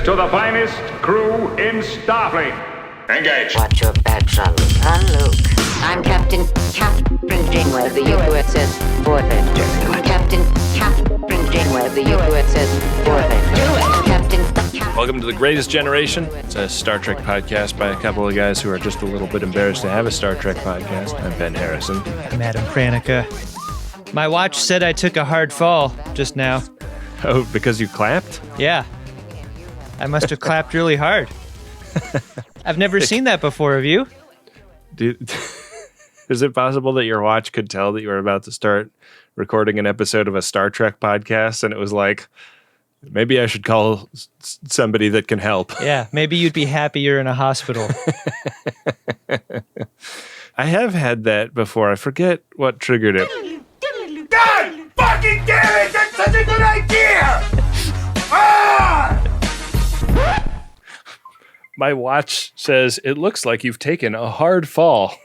to the finest crew in Starfleet. Engage. Watch your back, Jean-Luc. Luke. I'm Captain Janeway of the USS Voyager. Captain Janeway of the USS Voyager. Captain. Welcome to the Greatest Generation. It's a Star Trek podcast by a couple of guys who are just a little bit embarrassed to have a Star Trek podcast. I'm Ben Harrison. I'm Adam Pranica. My watch said I took a hard fall just now. Oh, because you clapped? Yeah. I must have clapped really hard. I've never seen that before, have you? Dude, is it possible that your watch could tell that you were about to start recording an episode of a Star Trek podcast and it was like, maybe I should call somebody that can help? Yeah, maybe you'd be happier in a hospital. I have had that before. I forget what triggered it. God fucking damn it! That's such a good idea! Ah! My watch says, it looks like you've taken a hard fall.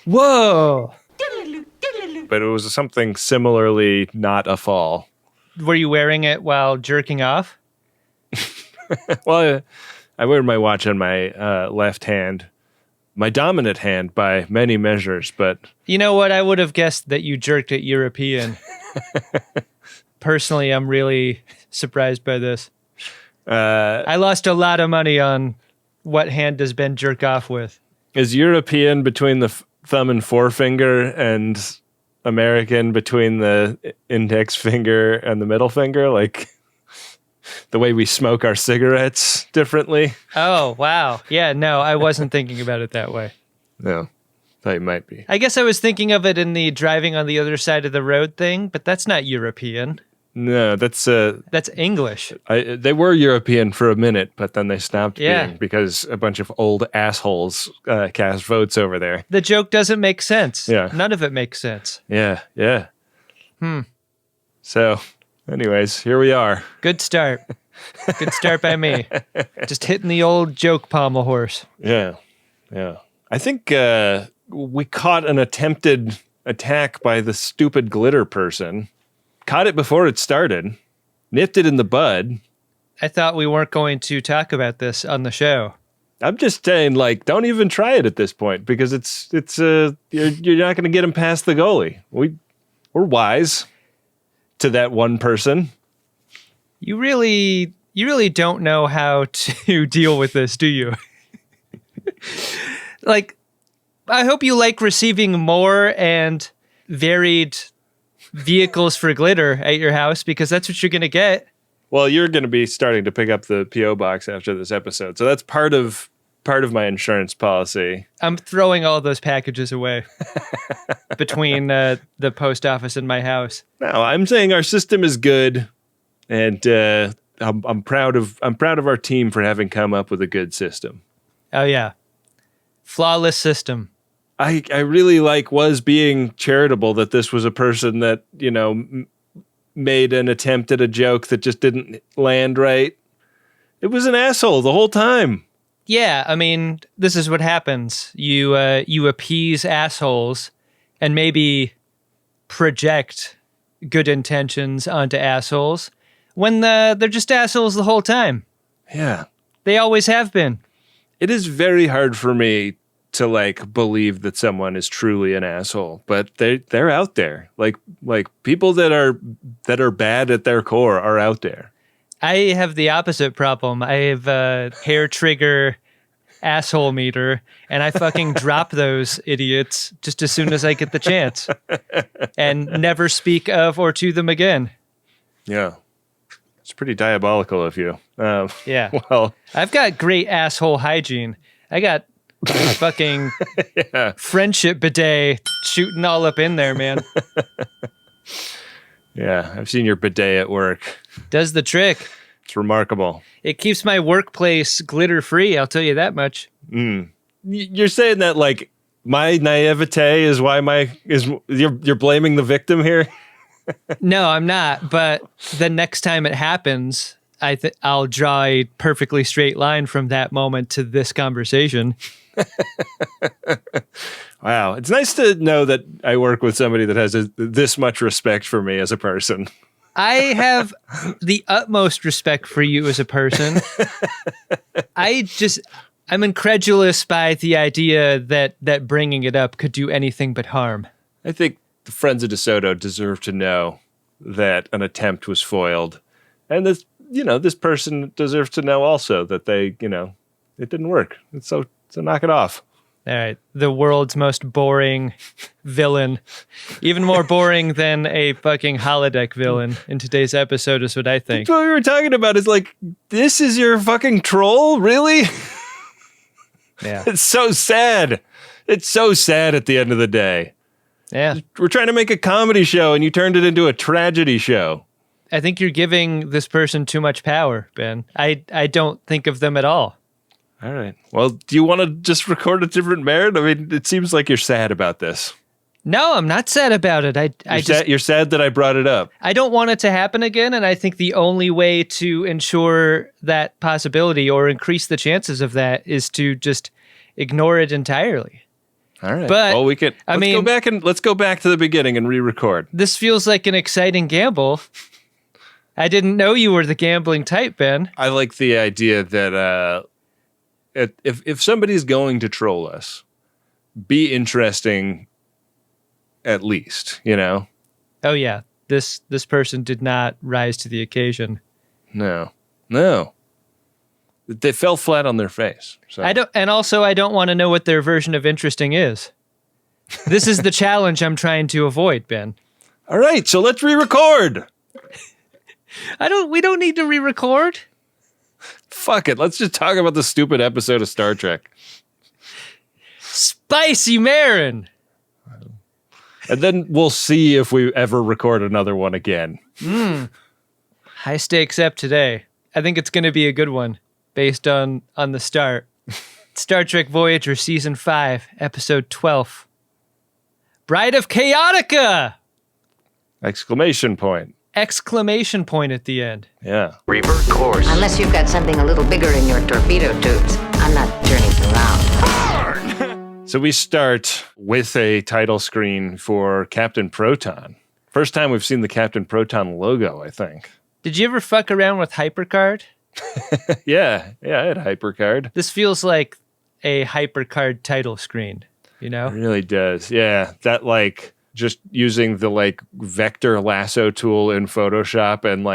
Whoa! But it was something similarly not a fall. Were you wearing it while jerking off? Well, I wear my watch on my left hand, my dominant hand by many measures, but... You know what? I would have guessed that you jerked at European. Personally, I'm really surprised by this. I lost a lot of money on what hand does Ben jerk off with. Is European between the thumb and forefinger and American between the index finger and the middle finger? Like the way we smoke our cigarettes differently? Oh, wow. Yeah, no, I wasn't thinking about it that way. No, thought you might be. I guess I was thinking of it in the driving on the other side of the road thing, but that's not European. No, that's English. They were European for a minute, but then they stopped Yeah. being because a bunch of old assholes cast votes over there. The joke doesn't make sense. Yeah. None of it makes sense. Yeah. So, anyways, here we are. Good start. Good start by me. Just hitting the old joke pommel horse. Yeah. I think we caught an attempted attack by the stupid glitter person. Caught it before it started. Nipped it in the bud. I thought we weren't going to talk about this on the show. I'm just saying, like, don't even try it at this point because it's you're not going to get him past the goalie. We're wise to that one person. You really don't know how to deal with this, do you? Like, I hope you like receiving more and varied vehicles for glitter at your house because that's what you're going to get. Well, you're going to be starting to pick up the P.O. box after this episode. So that's part of my insurance policy. I'm throwing all those packages away between the post office and my house. No, I'm saying our system is good, and I'm proud of our team for having come up with a good system. Oh yeah, flawless system. I really was being charitable that this was a person that, made an attempt at a joke that just didn't land right. It was an asshole the whole time. Yeah, I mean, this is what happens. You appease assholes and maybe project good intentions onto assholes when they're just assholes the whole time. Yeah. They always have been. It is very hard for me to believe that someone is truly an asshole, but they're out there. Like people that are bad at their core are out there. I have the opposite problem. I have a hair trigger asshole meter, and I fucking drop those idiots just as soon as I get the chance, and never speak of or to them again. Yeah, it's pretty diabolical of you. Yeah. Well, I've got great asshole hygiene. I got fucking friendship bidet shooting all up in there, man. Yeah, I've seen your bidet at work. Does the trick. It's remarkable. It keeps my workplace glitter free, I'll tell you that much. You're saying that my naivete is why you're blaming the victim here? No, I'm not. But the next time it happens, I'll draw a perfectly straight line from that moment to this conversation. Wow. It's nice to know that I work with somebody that has this much respect for me as a person. I have the utmost respect for you as a person. I'm incredulous by the idea that bringing it up could do anything but harm. I think the Friends of DeSoto deserve to know that an attempt was foiled. And this person deserves to know also that it didn't work. So knock it off. All right. The world's most boring villain. Even more boring than a fucking holodeck villain in today's episode is what I think. What we were talking about is like, this is your fucking troll? Really? Yeah. It's so sad. It's so sad at the end of the day. Yeah. We're trying to make a comedy show and you turned it into a tragedy show. I think you're giving this person too much power, Ben. I don't think of them at all. All right. Well, do you want to just record a different merit? I mean, it seems like you're sad about this. No, I'm not sad about it. You're sad that I brought it up. I don't want it to happen again, and I think the only way to ensure that possibility or increase the chances of that is to just ignore it entirely. All right. But well, let's go back to the beginning and re-record. This feels like an exciting gamble. I didn't know you were the gambling type, Ben. I like the idea that if somebody's going to troll us, be interesting at least, Oh yeah, this person did not rise to the occasion. No. They fell flat on their face. So. I don't want to know what their version of interesting is. This is the challenge I'm trying to avoid, Ben. All right, so let's re-record. We don't need to re-record. Fuck it. Let's just talk about the stupid episode of Star Trek. Spicy Marin. And then we'll see if we ever record another one again. High stakes up today. I think it's going to be a good one based on the start. Star Trek Voyager Season 5, Episode 12. Bride of Chaotica! Exclamation point. Exclamation point at the end. Yeah. Revert course. Unless you've got something a little bigger in your torpedo tubes, I'm not turning around. So we start with a title screen for Captain Proton. First time we've seen the Captain Proton logo, I think. Did you ever fuck around with HyperCard? Yeah, I had HyperCard. This feels like a HyperCard title screen, It really does. Yeah, that just using the vector lasso tool in Photoshop and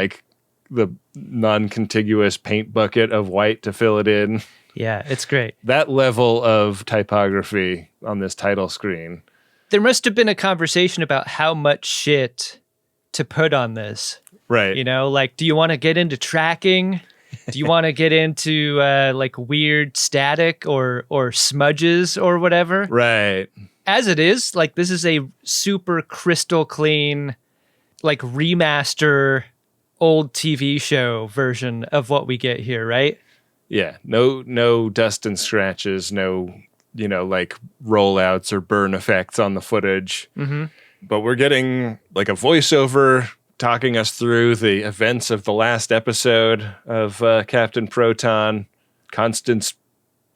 the non-contiguous paint bucket of white to fill it in. Yeah, it's great. That level of typography on this title screen. There must have been a conversation about how much shit to put on this. Right. Do you want to get into tracking? Do you want to get into weird static or smudges or whatever? Right. As it is, this is a super crystal clean, remaster old TV show version of what we get here, right? Yeah. No dust and scratches, no, rollouts or burn effects on the footage. Mm-hmm. But we're getting a voiceover talking us through the events of the last episode of Captain Proton, Constance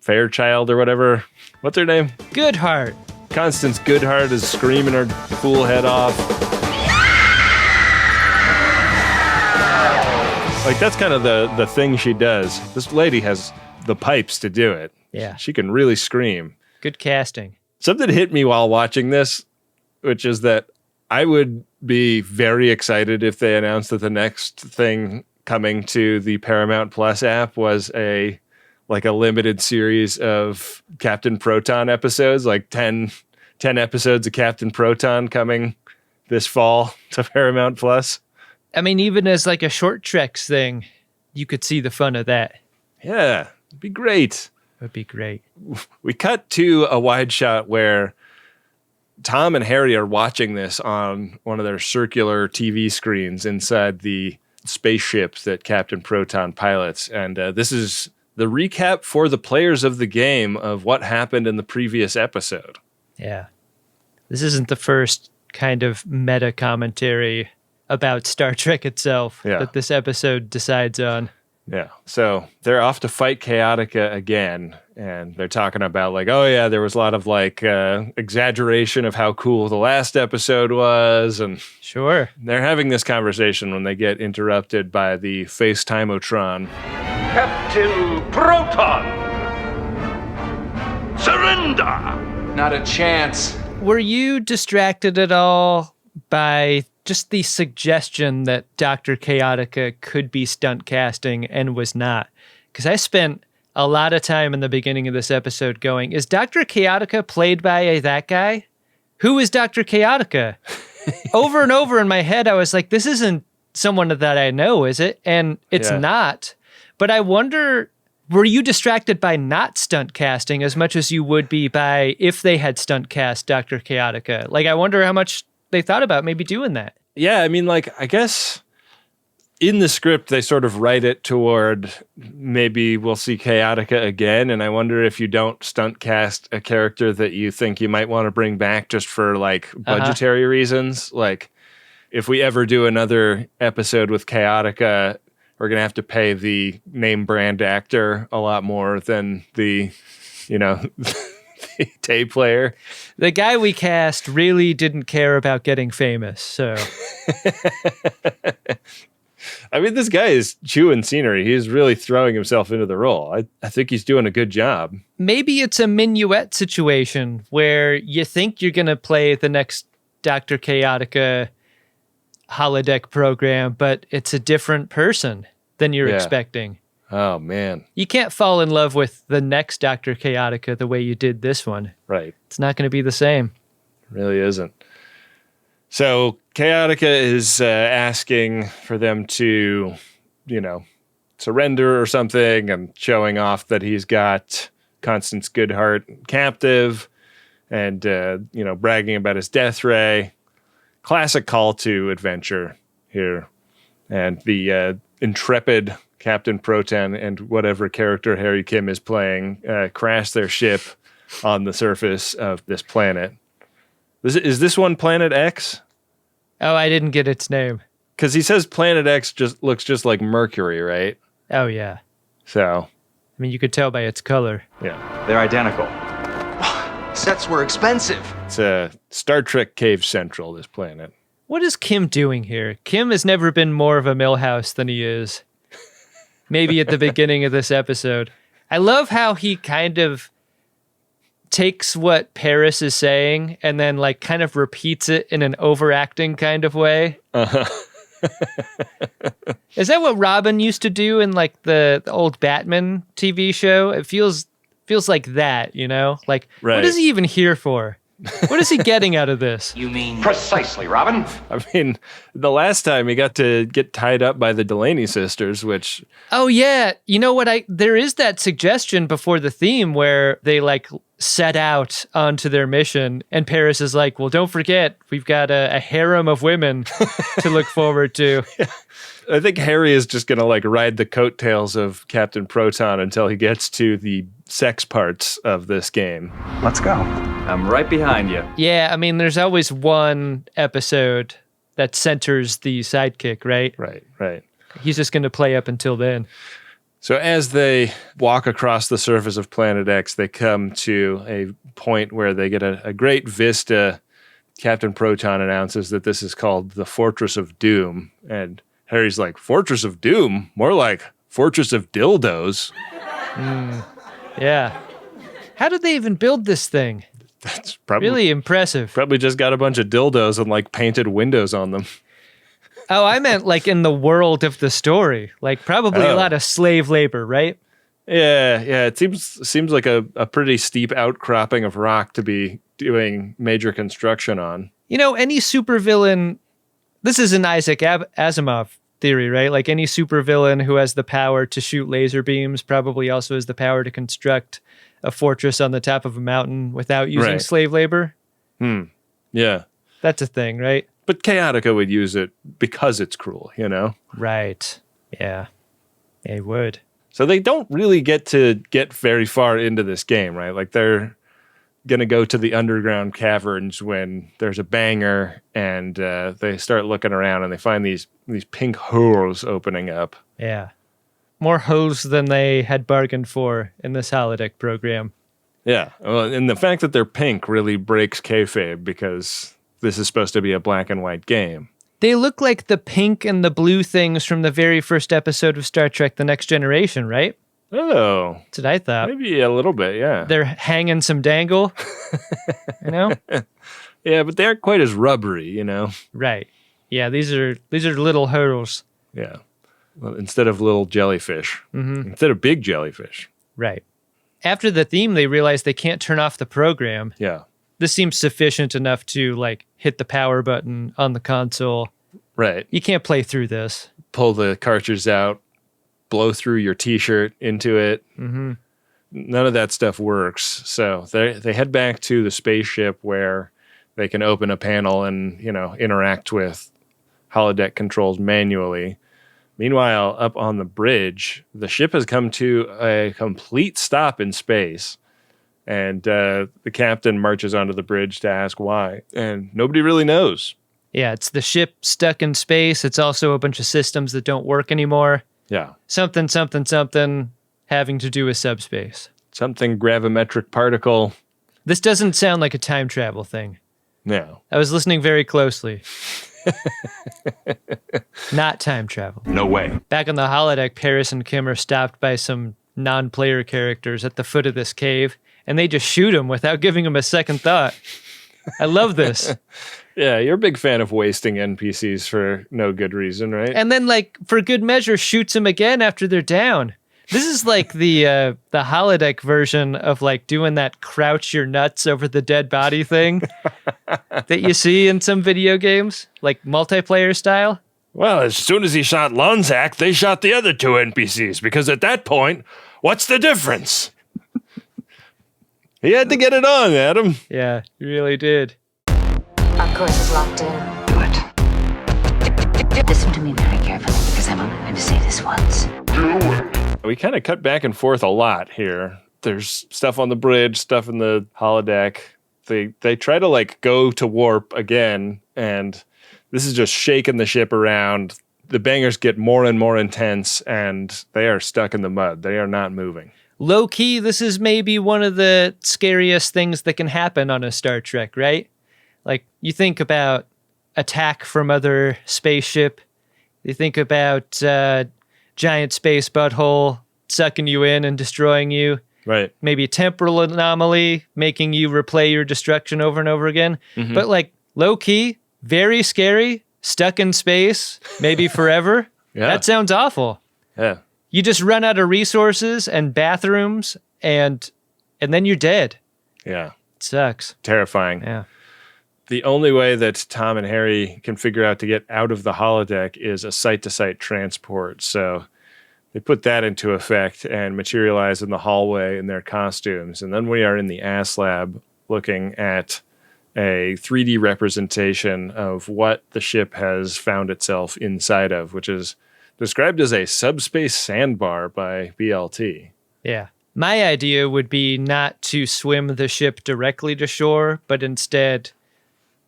Fairchild or whatever. What's her name? Goodheart. Constance Goodheart is screaming her fool head off. That's kind of the thing she does. This lady has the pipes to do it. Yeah. She can really scream. Good casting. Something hit me while watching this, which is that I would be very excited if they announced that the next thing coming to the Paramount Plus app was a limited series of Captain Proton episodes, 10 episodes of Captain Proton coming this fall to Paramount Plus. I mean, even as a short Treks thing, you could see the fun of that. Yeah, it'd be great. It would be great. We cut to a wide shot where Tom and Harry are watching this on one of their circular TV screens inside the spaceship that Captain Proton pilots. And this is the recap for the players of the game of what happened in the previous episode. Yeah. This isn't the first kind of meta commentary about Star Trek itself that this episode decides on. Yeah. So they're off to fight Chaotica again. And they're talking about like, oh yeah, there was a lot of like exaggeration of how cool the last episode was. And Sure. they're having this conversation when they get interrupted by the FaceTime-otron. Captain Proton! Surrender! Not a chance. Were you distracted at all by just the suggestion that Dr. Chaotica could be stunt casting and was not? Because I spent a lot of time in the beginning of this episode going, is Dr. Chaotica played by that guy? Who is Dr. Chaotica? Over and over in my head, I was like, this isn't someone that I know, is it? And it's not. But I wonder, were you distracted by not stunt casting as much as you would be by if they had stunt cast Dr. Chaotica? Like, I wonder how much they thought about maybe doing that. Yeah, I mean, like, I guess in the script, they sort of write it toward maybe we'll see Chaotica again. And I wonder if you don't stunt cast a character that you think you might want to bring back just for like budgetary reasons. Like if we ever do another episode with Chaotica, we're going to have to pay the name brand actor a lot more than the, the tape player. The guy we cast really didn't care about getting famous, so... I mean, this guy is chewing scenery. He's really throwing himself into the role. I think he's doing a good job. Maybe it's a minuet situation where you think you're going to play the next Dr. Chaotica holodeck program, but it's a different person than you're expecting. Oh, man. You can't fall in love with the next Dr. Chaotica the way you did this one. Right. It's not going to be the same. It really isn't. So Chaotica is asking for them to, surrender or something and showing off that he's got Constance Goodhart captive and, bragging about his death ray. Classic call to adventure here. And the intrepid Captain Proton and whatever character Harry Kim is playing crash their ship on the surface of this planet. Is this one Planet X? Oh, I didn't get its name. Because he says Planet X just looks just like Mercury, right? Oh, yeah. So. I mean, you could tell by its color. Yeah. They're identical. Sets were expensive. It's a Star Trek Cave Central, this planet. What is Kim doing here? Kim has never been more of a Milhouse than he is. Maybe at the beginning of this episode. I love how he kind of takes what Paris is saying and then like kind of repeats it in an overacting kind of way. Uh-huh. Is that what Robin used to do in like the old Batman TV show? It feels like that, Like, right. What is he even here for? What is he getting out of this? You mean... Precisely, Robin. I mean, the last time he got to get tied up by the Delaney sisters, which... Oh, yeah. You know what? There is that suggestion before the theme where they like set out onto their mission and Paris is like, well, don't forget, we've got a harem of women to look forward to. Yeah. I think Harry is just going to like ride the coattails of Captain Proton until he gets to the sex parts of this game. Let's go. I'm right behind you. Yeah, I mean, there's always one episode that centers the sidekick, right? Right. He's just going to play up until then. So as they walk across the surface of Planet X, they come to a point where they get a great vista. Captain Proton announces that this is called the Fortress of Doom. And Harry's like, Fortress of Doom? More like Fortress of Dildos. Yeah. How did they even build this thing? That's probably really impressive. Probably just got a bunch of dildos and like painted windows on them. Oh, I meant like in the world of the story. Like probably a lot of slave labor, right? Yeah. It seems like a pretty steep outcropping of rock to be doing major construction on. Any supervillain, this is an Isaac Asimov theory, right? Like any supervillain who has the power to shoot laser beams probably also has the power to construct a fortress on the top of a mountain without using slave labor. Yeah. That's a thing, right? But Chaotica would use it because it's cruel, Right. Yeah. They would. So they don't really get very far into this game, right? Like they're going to go to the underground caverns when there's a banger and they start looking around and they find these pink holes opening up. Yeah. more holes than they had bargained for in this holodeck program. Yeah. Well, and the fact that they're pink really breaks kayfabe because this is supposed to be a black and white game. They look like the pink and the blue things from the very first episode of Star Trek The Next Generation, right? Oh. That's what I thought. Maybe a little bit, yeah. They're hanging some dangle, you know? Yeah, but they aren't quite as rubbery, you know? Right. Yeah, these are little hurdles. Yeah. Well, instead of little jellyfish. Instead of big jellyfish. Right. After the theme, they realize they can't turn off the program. Yeah. This seems sufficient enough to, like, hit the power button on the console. Right. You can't play through this. Pull the cartridge out, blow through your T-shirt into it. None of that stuff works. So they head back to the spaceship where they can open a panel and, you know, interact with holodeck controls manually. Meanwhile, up on the bridge, the ship has come to a complete stop in space. And the captain marches onto the bridge to ask why. And nobody really knows. Yeah, it's the ship stuck in space. It's also a bunch of systems that don't work anymore. Yeah. Something having to do with subspace. Something gravimetric particle. This doesn't sound like a time travel thing. No. I was listening very closely. Not time travel. No way. Back on the holodeck, Paris and Kim are stopped by some non-player characters at the foot of this cave, and they just shoot him without giving him a second thought. I love this. Yeah, you're a big fan of wasting NPCs for no good reason, right? And then, like, for good measure, shoots him again after they're down. This is like the holodeck version of, like, doing that crouch your nuts over the dead body thing that you see in some video games, like multiplayer style. Well, as soon as he shot Lonzak, they shot the other two NPCs, because at that point, what's the difference? He had to get it on, Adam. Yeah, you really did. Our course is locked in. Good. Listen to me very carefully, because I'm only going to say this once. We kind of cut back and forth a lot here. There's stuff on the bridge, stuff in the holodeck. They try to, like, go to warp again, and this is just shaking the ship around. The bangers get more and more intense, and they are stuck in the mud. They are not moving. Low key, this is maybe one of the scariest things that can happen on a Star Trek, right? Like, you think about attack from other spaceship. You think about giant space butthole sucking you in and destroying you. Right. Maybe temporal anomaly making you replay your destruction over and over again. But, like, low key, very scary, stuck in space, maybe forever. Yeah. That sounds awful. Yeah. You just run out of resources and bathrooms, and then you're dead. Yeah. It sucks. Terrifying. Yeah. The only way that Tom and Harry can figure out to get out of the holodeck is a site-to-site transport. So they put that into effect and materialize in the hallway in their costumes. And then we are in the ass lab looking at a 3D representation of what the ship has found itself inside of, which is described as a subspace sandbar by BLT. Yeah. My idea would be not to swim the ship directly to shore, but instead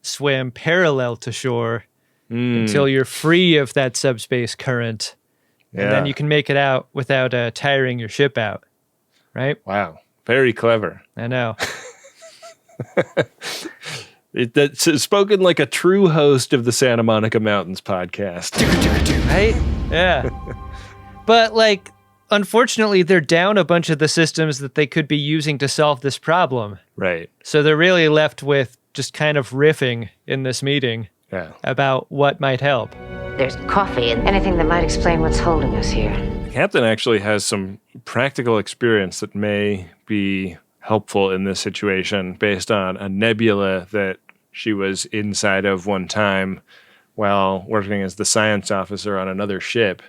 swim parallel to shore until you're free of that subspace current. Yeah. And then you can make it out without tiring your ship out. Right? Wow. Very clever. I know. That's spoken like a true host of the Santa Monica Mountains podcast. Right? Yeah. But, like, unfortunately, they're down a bunch of the systems that they could be using to solve this problem. Right. So they're really left with just kind of riffing in this meeting Yeah. about what might help. There's coffee and anything that might explain what's holding us here. The captain actually has some practical experience that may be helpful in this situation based on a nebula that she was inside of one time while working as the science officer on another ship.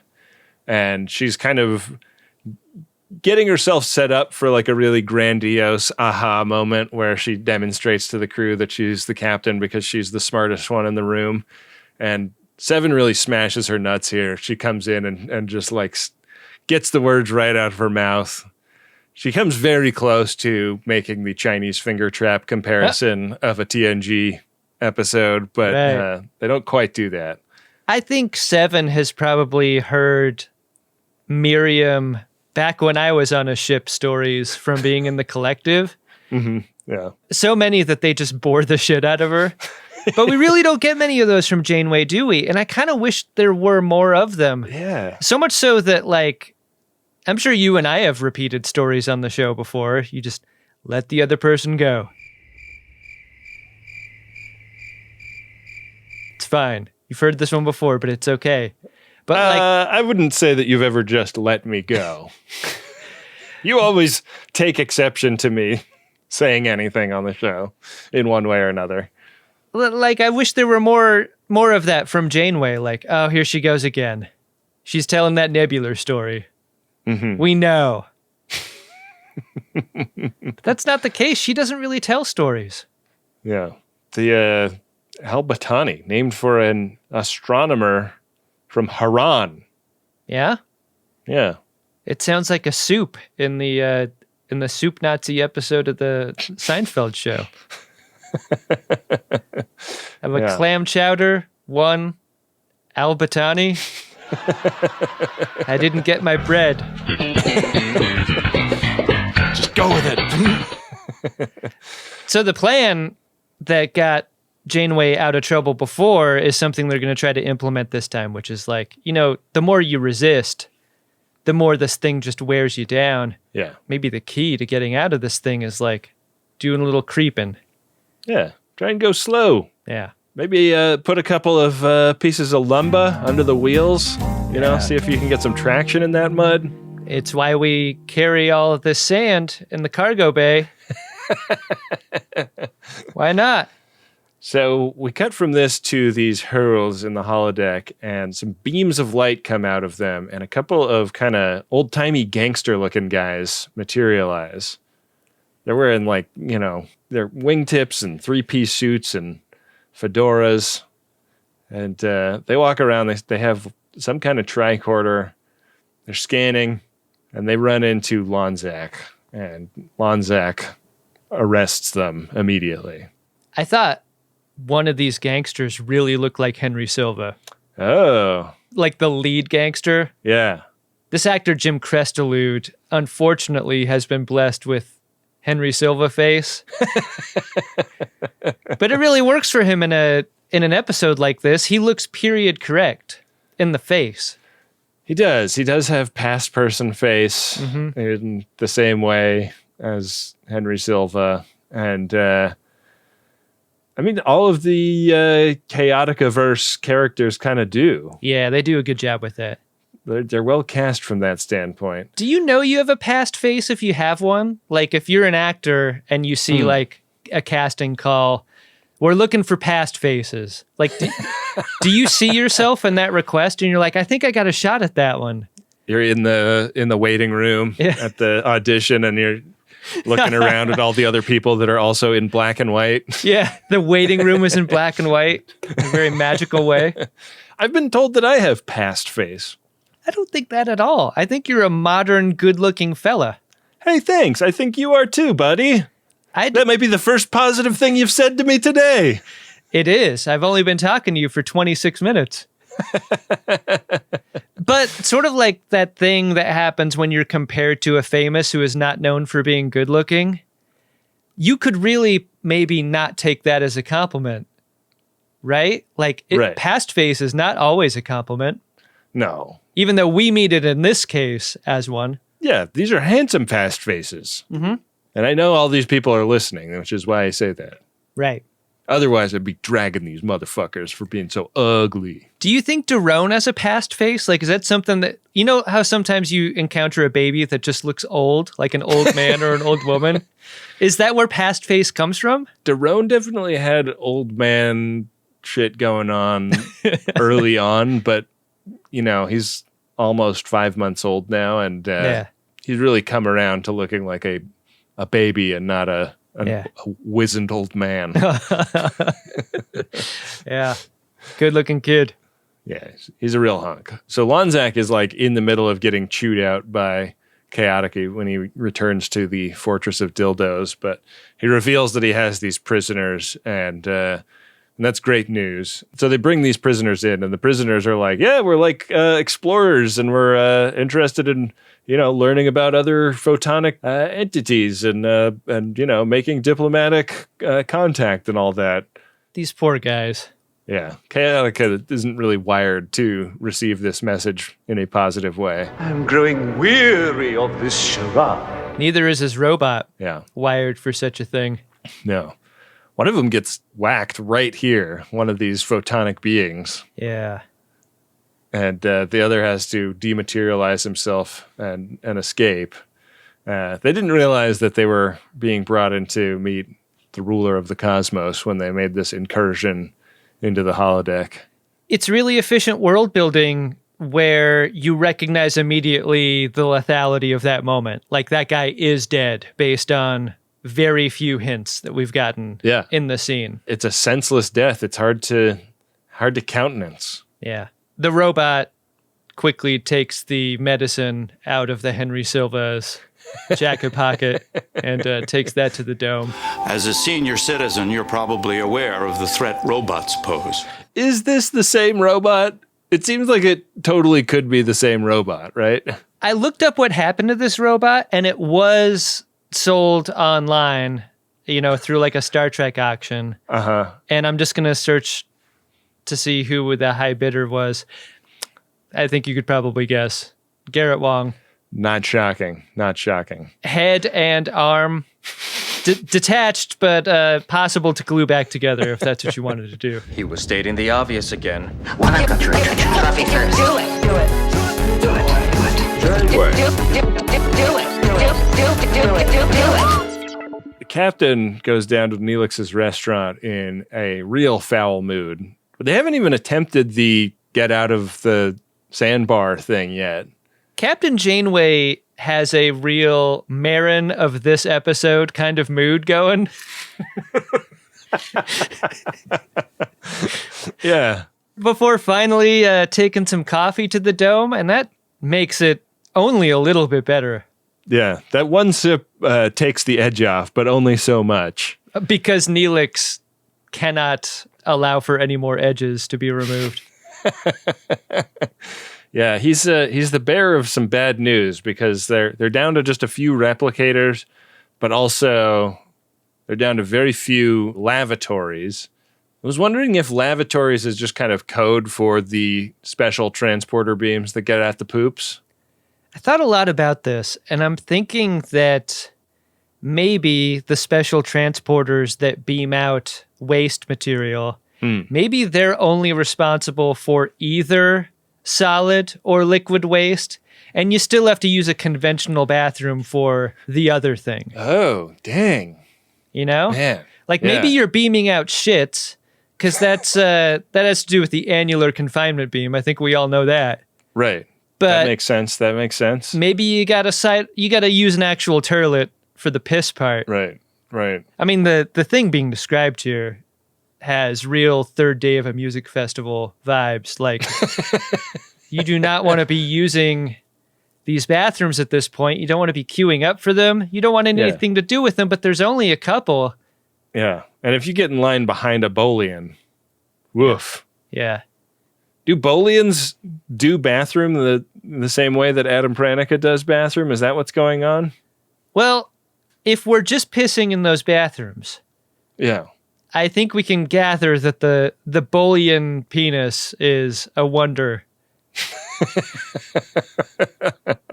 And she's kind of getting herself set up for, like, a really grandiose aha moment where she demonstrates to the crew that she's the captain because she's the smartest one in the room. And Seven really smashes her nuts here. She comes in and just, like, gets the words right out of her mouth. She comes very close to making the Chinese finger trap comparison of a TNG episode, but Right. They don't quite do that. I think Seven has probably heard Miriam back when I was on a ship stories from being in the collective. Yeah. So many that they just bore the shit out of her. But we really don't get many of those from Janeway, do we? And I kind of wish there were more of them. Yeah. So much so that, like, I'm sure you and I have repeated stories on the show before. You just let the other person go. It's fine. You've heard this one before, but it's okay. But I wouldn't say that you've ever just let me go. You always take exception to me saying anything on the show in one way or another. like I wish there were more of that from Janeway. Like, oh, here she goes again. She's telling that nebular story. Mm-hmm. We know. But that's not the case. She doesn't really tell stories. Yeah. The Helbatani, named for an astronomer from Haran. Yeah? Yeah. It sounds like a soup in the Soup Nazi episode of the Seinfeld show. Have a clam chowder, one Albatani. I didn't get my bread. Just go with it. So the plan that got Janeway out of trouble before is something they're going to try to implement this time, which is like, the more you resist, the more this thing just wears you down. Yeah. Maybe the key to getting out of this thing is like doing a little creeping. Yeah. Try and go slow. Yeah. Maybe put a couple of pieces of lumber under the wheels, see if you can get some traction in that mud. It's why we carry all of this sand in the cargo bay. Why not? So we cut from this to these hurls in the holodeck, and some beams of light come out of them, and a couple of kind of old-timey gangster-looking guys materialize. They're wearing, their wingtips and three-piece suits and fedoras, and they walk around. They have some kind of tricorder. They're scanning, and they run into Lonzak, and Lonzak arrests them immediately. I thought one of these gangsters really looked like Henry Silva. Oh. Like the lead gangster. Yeah. This actor, Jim Crestalude, unfortunately has been blessed with Henry Silva face. But it really works for him in an episode like this. He looks period correct in the face. He does. He does have past person face in the same way as Henry Silva. And, all of the Chaotica-verse characters kind of do. Yeah, they do a good job with that. They're well cast from that standpoint. Do you know you have a past face if you have one? Like, if you're an actor and you see, like, a casting call, we're looking for past faces. Like, do you see yourself in that request and you're like, I think I got a shot at that one? You're in the waiting room at the audition, and you're looking around at all the other people that are also in black and white. Yeah, the waiting room is in black and white in a very magical way. I've been told that I have past face. I don't think that at all. I think you're a modern, good-looking fella. Hey, thanks. I think you are too, buddy. That might be the first positive thing you've said to me today. It is. I've only been talking to you for 26 minutes. But sort of like that thing that happens when you're compared to a famous who is not known for being good looking, you could really maybe not take that as a compliment, right? Like, past face is not always a compliment. No. Even though we meet it in this case as one. Yeah, these are handsome past faces. Mm-hmm. And I know all these people are listening, which is why I say that. Right. Otherwise, I'd be dragging these motherfuckers for being so ugly. Do you think Daron has a past face? Like, is that something that, you know how sometimes you encounter a baby that just looks old, like an old man or an old woman? Is that where past face comes from? Daron definitely had old man shit going on early on, but, he's almost 5 months old now, and he's really come around to looking like a baby and not a wizened old man. Yeah. Good looking kid. Yeah, he's a real hunk. So Lonzak is like in the middle of getting chewed out by Chaotica when he returns to the Fortress of Dildos, but he reveals that he has these prisoners, and And that's great news. So they bring these prisoners in, and the prisoners are like, yeah, we're like explorers, and we're interested in, learning about other photonic entities and making diplomatic contact and all that. These poor guys. Yeah. Chaotica isn't really wired to receive this message in a positive way. I'm growing weary of this charade. Neither is his robot Yeah. wired for such a thing. No. One of them gets whacked right here, one of these photonic beings. Yeah. And the other has to dematerialize himself and escape. They didn't realize that they were being brought in to meet the ruler of the cosmos when they made this incursion into the holodeck. It's really efficient world building where you recognize immediately the lethality of that moment. Like, that guy is dead based on very few hints that we've gotten in the scene. It's a senseless death. It's hard to countenance. Yeah. The robot quickly takes the medicine out of the Henry Silva's jacket pocket and takes that to the dome. As a senior citizen, you're probably aware of the threat robots pose. Is this the same robot? It seems like it totally could be the same robot, right? I looked up what happened to this robot, and it was sold online, through like a Star Trek auction. Uh-huh. And I'm just going to search to see who the high bidder was. I think you could probably guess. Garrett Wong. Not shocking. Not shocking. Head and arm detached, but possible to glue back together if that's what you wanted to do. He was stating the obvious again. When I got your attention, copy first. Do it. Do it. Do it. Do it. Do it. The captain goes down to Neelix's restaurant in a real foul mood. But they haven't even attempted the get out of the sandbar thing yet. Captain Janeway has a real Marin of this episode kind of mood going. Yeah. Before finally taking some coffee to the dome, and that makes it only a little bit better. Yeah. That one sip takes the edge off, but only so much. Because Neelix cannot allow for any more edges to be removed. Yeah, he's the bearer of some bad news because they're down to just a few replicators, but also they're down to very few lavatories. I was wondering if lavatories is just kind of code for the special transporter beams that get at the poops. I thought a lot about this, and I'm thinking that maybe the special transporters that beam out waste material, maybe they're only responsible for either solid or liquid waste, and you still have to use a conventional bathroom for the other thing. Oh, dang. Man. Like, Yeah. maybe you're beaming out shits, because that has to do with the annular confinement beam. I think we all know that. Right. But that makes sense. maybe you gotta use an actual toilet for the piss part. Right. I mean, the thing being described here has real third day of a music festival vibes. Like, you do not want to be using these bathrooms at this point. You don't want to be queuing up for them. You don't want anything to do with them, but there's only a couple. Yeah. And if you get in line behind a Bolian, woof. Yeah. Do Bolians do bathroom the same way that Adam Pranica does bathroom? Is that what's going on? Well, if we're just pissing in those bathrooms, Yeah. I think we can gather that the Bolian penis is a wonder.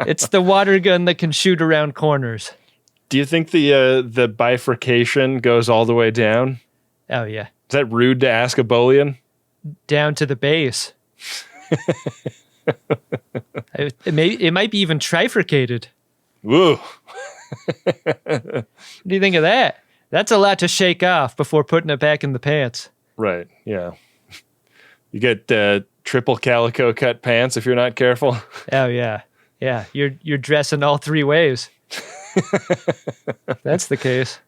It's the water gun that can shoot around corners. Do you think the bifurcation goes all the way down? Oh, yeah. Is that rude to ask a Bolian? Down to the base. It might be even trifurcated. Woo. What do you think of that? That's a lot to shake off before putting it back in the pants. Right. Yeah. You get triple calico cut pants if you're not careful. Oh, yeah. Yeah, you're dressing all three ways. That's the case.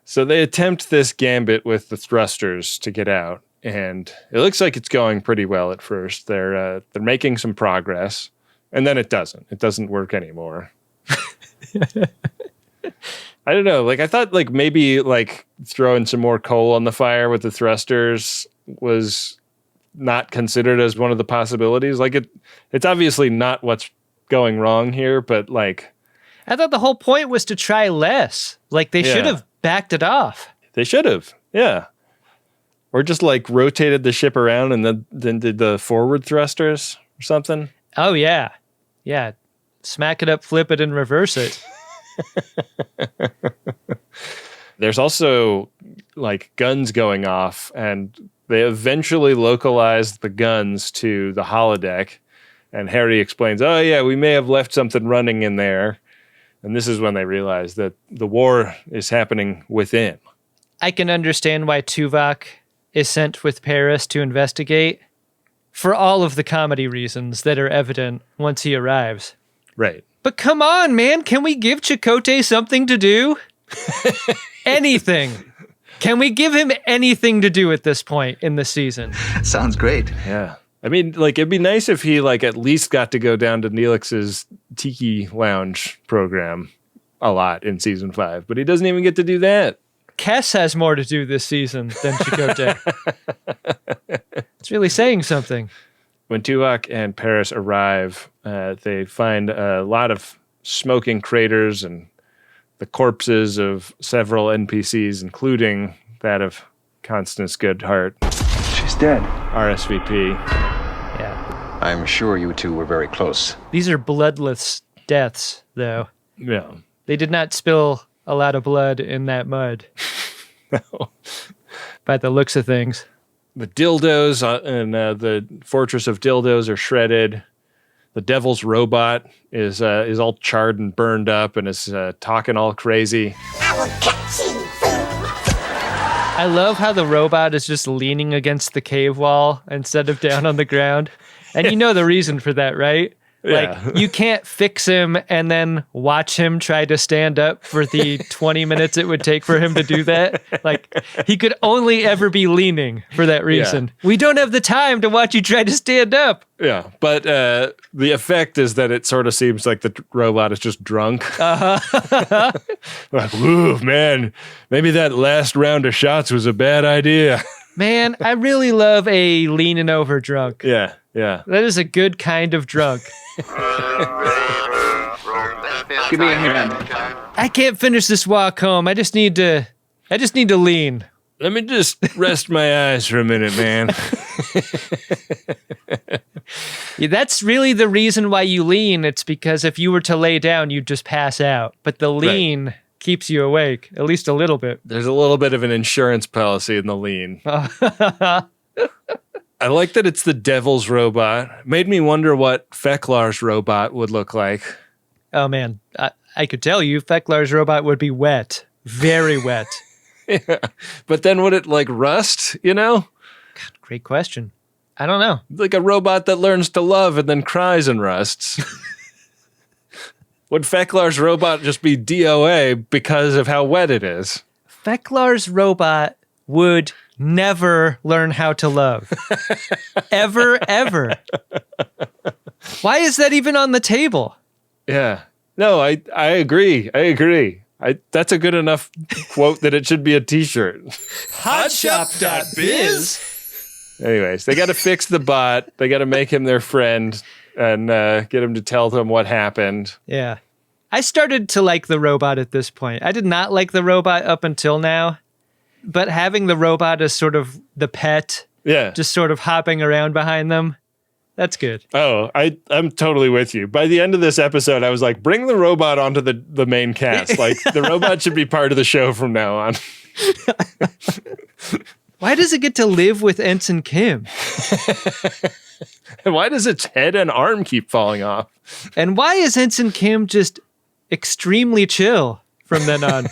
So they attempt this gambit with the thrusters to get out, and it looks like it's going pretty well at first. They're making some progress, and then it doesn't. It doesn't work anymore. I don't know. Like, I thought, like, maybe like throwing some more coal on the fire with the thrusters was not considered as one of the possibilities? Like it's obviously not what's going wrong here, but like I thought the whole point was to try less. Like they should have backed it off. They should have, yeah. Or just like rotated the ship around and then did the forward thrusters or something. Oh yeah. Yeah. Smack it up, flip it, and reverse it. There's also like guns going off, and they eventually localized the guns to the holodeck. And Harry explains, oh yeah, we may have left something running in there. And this is when they realize that the war is happening within. I can understand why Tuvok is sent with Paris to investigate for all of the comedy reasons that are evident once he arrives. Right. But come on, man, can we give Chakotay something to do? Anything. Can we give him anything to do at this point in the season? Sounds great. Yeah. I mean, like, it'd be nice if he, like, at least got to go down to Neelix's Tiki Lounge program a lot in season 5, but he doesn't even get to do that. Kes has more to do this season than Chakotay. It's really saying something. When Tuvok and Paris arrive, they find a lot of smoking craters and the corpses of several NPCs, including that of Constance Goodhart. She's dead. RSVP. Yeah. I'm sure you two were very close. These are bloodless deaths, though. Yeah. They did not spill a lot of blood in that mud. No. By the looks of things. The dildos and the Fortress of Dildos are shredded. The Devil's robot is all charred and burned up and is talking all crazy. I love how the robot is just leaning against the cave wall instead of down on the ground. And you know the reason for that, right? Yeah. Like, you can't fix him and then watch him try to stand up for the 20 minutes it would take for him to do that. Like, he could only ever be leaning for that reason. Yeah. We don't have the time to watch you try to stand up. Yeah, but the effect is that it sort of seems like the robot is just drunk. Uh-huh. Like, ooh, man, maybe that last round of shots was a bad idea. Man, I really love a leaning over drunk. Yeah, yeah. That is a good kind of drunk. Give me a hand. I can't finish this walk home. I just need to lean. Let me just rest my eyes for a minute, man. Yeah, that's really the reason why you lean. It's because if you were to lay down, you'd just pass out. But the lean keeps you awake, at least a little bit. There's a little bit of an insurance policy in the lean. I like that it's the Devil's robot. Made me wonder what Fek'lhr's robot would look like. Oh, man. I could tell you Fek'lhr's robot would be wet. Very wet. Yeah. But then would it, like, rust, you know? God, great question. I don't know. Like a robot that learns to love and then cries and rusts. Would Fek'lhr's robot just be DOA because of how wet it is? Fek'lhr's robot would never learn how to love. Ever, ever. Why is that even on the table? Yeah. No, I agree. That's a good enough quote that it should be a t-shirt. Hotshop.biz. Anyways, they got to fix the bot. They got to make him their friend and get him to tell them what happened. Yeah. I started to like the robot at this point. I did not like the robot up until now, but having the robot as sort of the pet, just sort of hopping around behind them, that's good. Oh, I'm totally with you. By the end of this episode, I was like, bring the robot onto the main cast. Like, the robot should be part of the show from now on. Why does it get to live with Ensign Kim? And why does its head and arm keep falling off? And why is Ensign Kim just extremely chill from then on?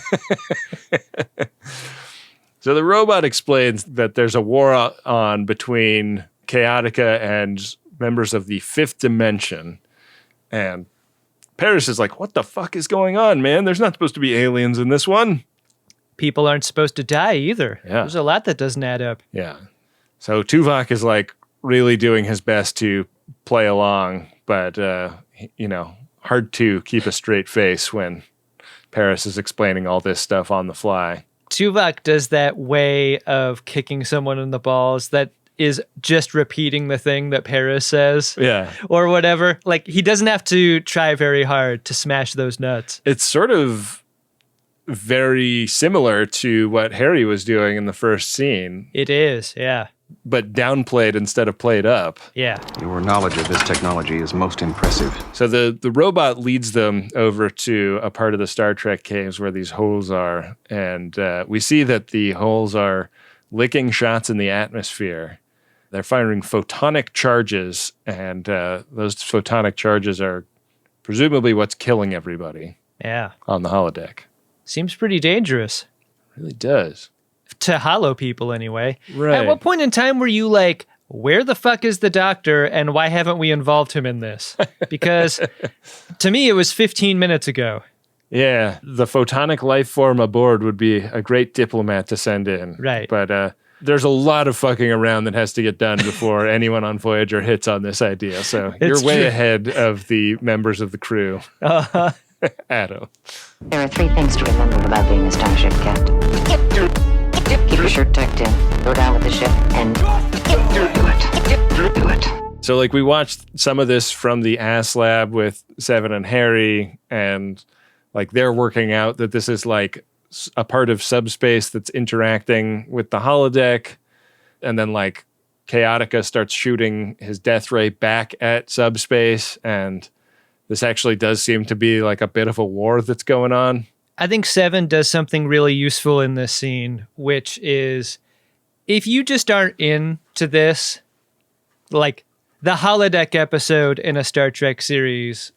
So the robot explains that there's a war on between Chaotica and members of the fifth dimension. And Paris is like, what the fuck is going on, man? There's not supposed to be aliens in this one. People aren't supposed to die either. Yeah. There's a lot that doesn't add up. Yeah. So Tuvok is like really doing his best to play along, but, hard to keep a straight face when Paris is explaining all this stuff on the fly. Tuvok does that way of kicking someone in the balls that is just repeating the thing that Paris says. Yeah. Or whatever. Like, he doesn't have to try very hard to smash those nuts. It's sort of very similar to what Harry was doing in the first scene, It is, yeah. but downplayed instead of played up. Yeah. Your knowledge of this technology is most impressive. So the robot leads them over to a part of the Star Trek caves where these holes are, and we see that the holes are licking shots in the atmosphere. They're firing photonic charges, and those photonic charges are presumably what's killing everybody Yeah. on the holodeck. Seems pretty dangerous. It really does. To hollow people, anyway. Right. At what point in time were you like, where the fuck is the doctor, and why haven't we involved him in this? Because to me, it was 15 minutes ago. Yeah, the photonic life form aboard would be a great diplomat to send in. Right. But there's a lot of fucking around that has to get done before anyone on Voyager hits on this idea. So It's you're way true. ahead of the members of the crew. Addo. There are 3 things to remember about being a starship captain. Keep your shirt tucked in, go down with the ship, and do it. So like we watched some of this from the Ass Lab with Seven and Harry, and like they're working out that this is like a part of subspace that's interacting with the holodeck, and then like Chaotica starts shooting his death ray back at subspace, and this actually does seem to be like a bit of a war that's going on. I think Seven does something really useful in this scene, which is if you just aren't into this, like the holodeck episode in a Star Trek series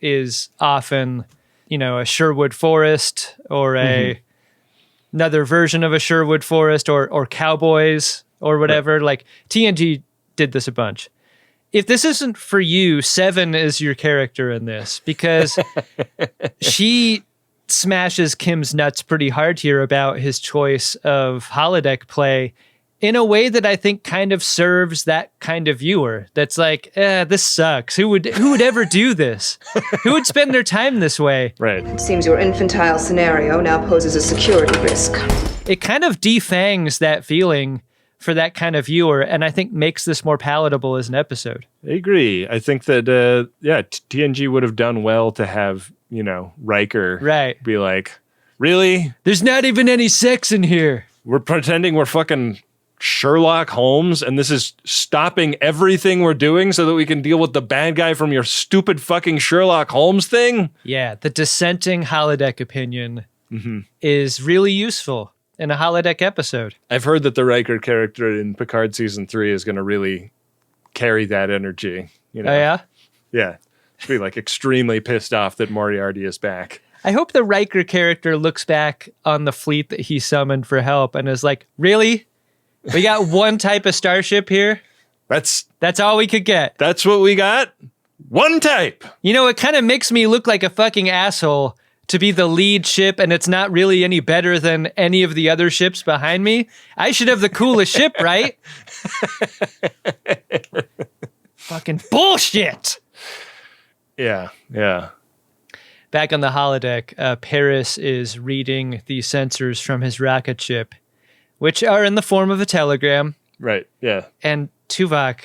is often, you know, a Sherwood Forest or another version of a Sherwood Forest or Cowboys or whatever. Right. Like TNG did this a bunch. If this isn't for you, Seven is your character in this because she smashes Kim's nuts pretty hard here about his choice of holodeck play in a way that I think kind of serves that kind of viewer. That's like, this sucks. Who would ever do this? Who would spend their time this way? Right. It seems your infantile scenario now poses a security risk. It kind of defangs that feeling for that kind of viewer, and I think makes this more palatable as an episode. I agree. I think that, TNG would have done well to have, you know, Riker be like, really? There's not even any sex in here. We're pretending we're fucking Sherlock Holmes, and this is stopping everything we're doing so that we can deal with the bad guy from your stupid fucking Sherlock Holmes thing? Yeah, the dissenting holodeck opinion is really useful in a holodeck episode. I've heard that the Riker character in Picard season 3 is going to really carry that energy. You know? Oh, yeah? Yeah. Should be like extremely pissed off that Moriarty is back. I hope the Riker character looks back on the fleet that he summoned for help and is like, really? We got one type of starship here? That's all we could get. That's what we got? One type. You know, it kind of makes me look like a fucking asshole to be the lead ship, and it's not really any better than any of the other ships behind me. I should have the coolest ship, right? Fucking bullshit. Yeah. Back on the holodeck, Paris is reading the sensors from his rocket ship, which are in the form of a telegram. Right, yeah. And Tuvok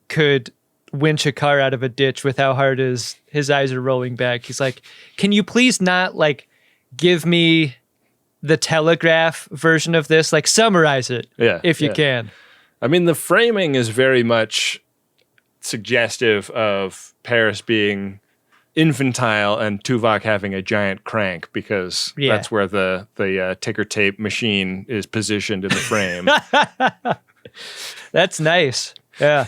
could winch a car out of a ditch with how hard his eyes are rolling back. He's like, can you please not, like, give me the telegraph version of this? Like, summarize it, if you can. I mean, the framing is very much suggestive of Paris being infantile and Tuvok having a giant crank, because that's where the ticker tape machine is positioned in the frame. That's nice. Yeah.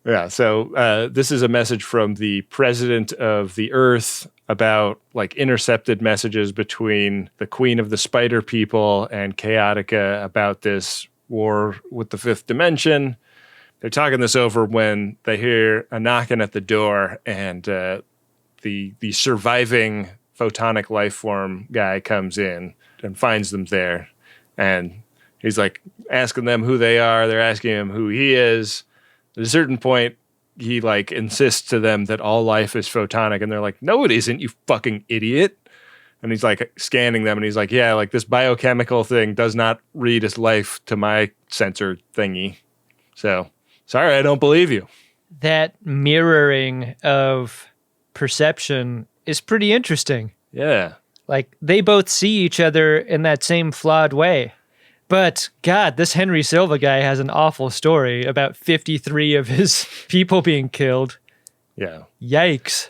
Yeah, so this is a message from the president of the Earth about like intercepted messages between the Queen of the Spider People and Chaotica about this war with the fifth dimension. They're talking this over when they hear a knocking at the door, and the surviving photonic life form guy comes in and finds them there, and he's like asking them who they are. They're asking him who he is. At a certain point, he like insists to them that all life is photonic, and they're like, "No, it isn't, you fucking idiot!" And he's like scanning them, and he's like, yeah, like this biochemical thing does not read as life to my sensor thingy. So, sorry, I don't believe you. That mirroring of perception is pretty interesting. Yeah. Like, they both see each other in that same flawed way. But, God, this Henry Silva guy has an awful story about 53 of his people being killed. Yeah. Yikes.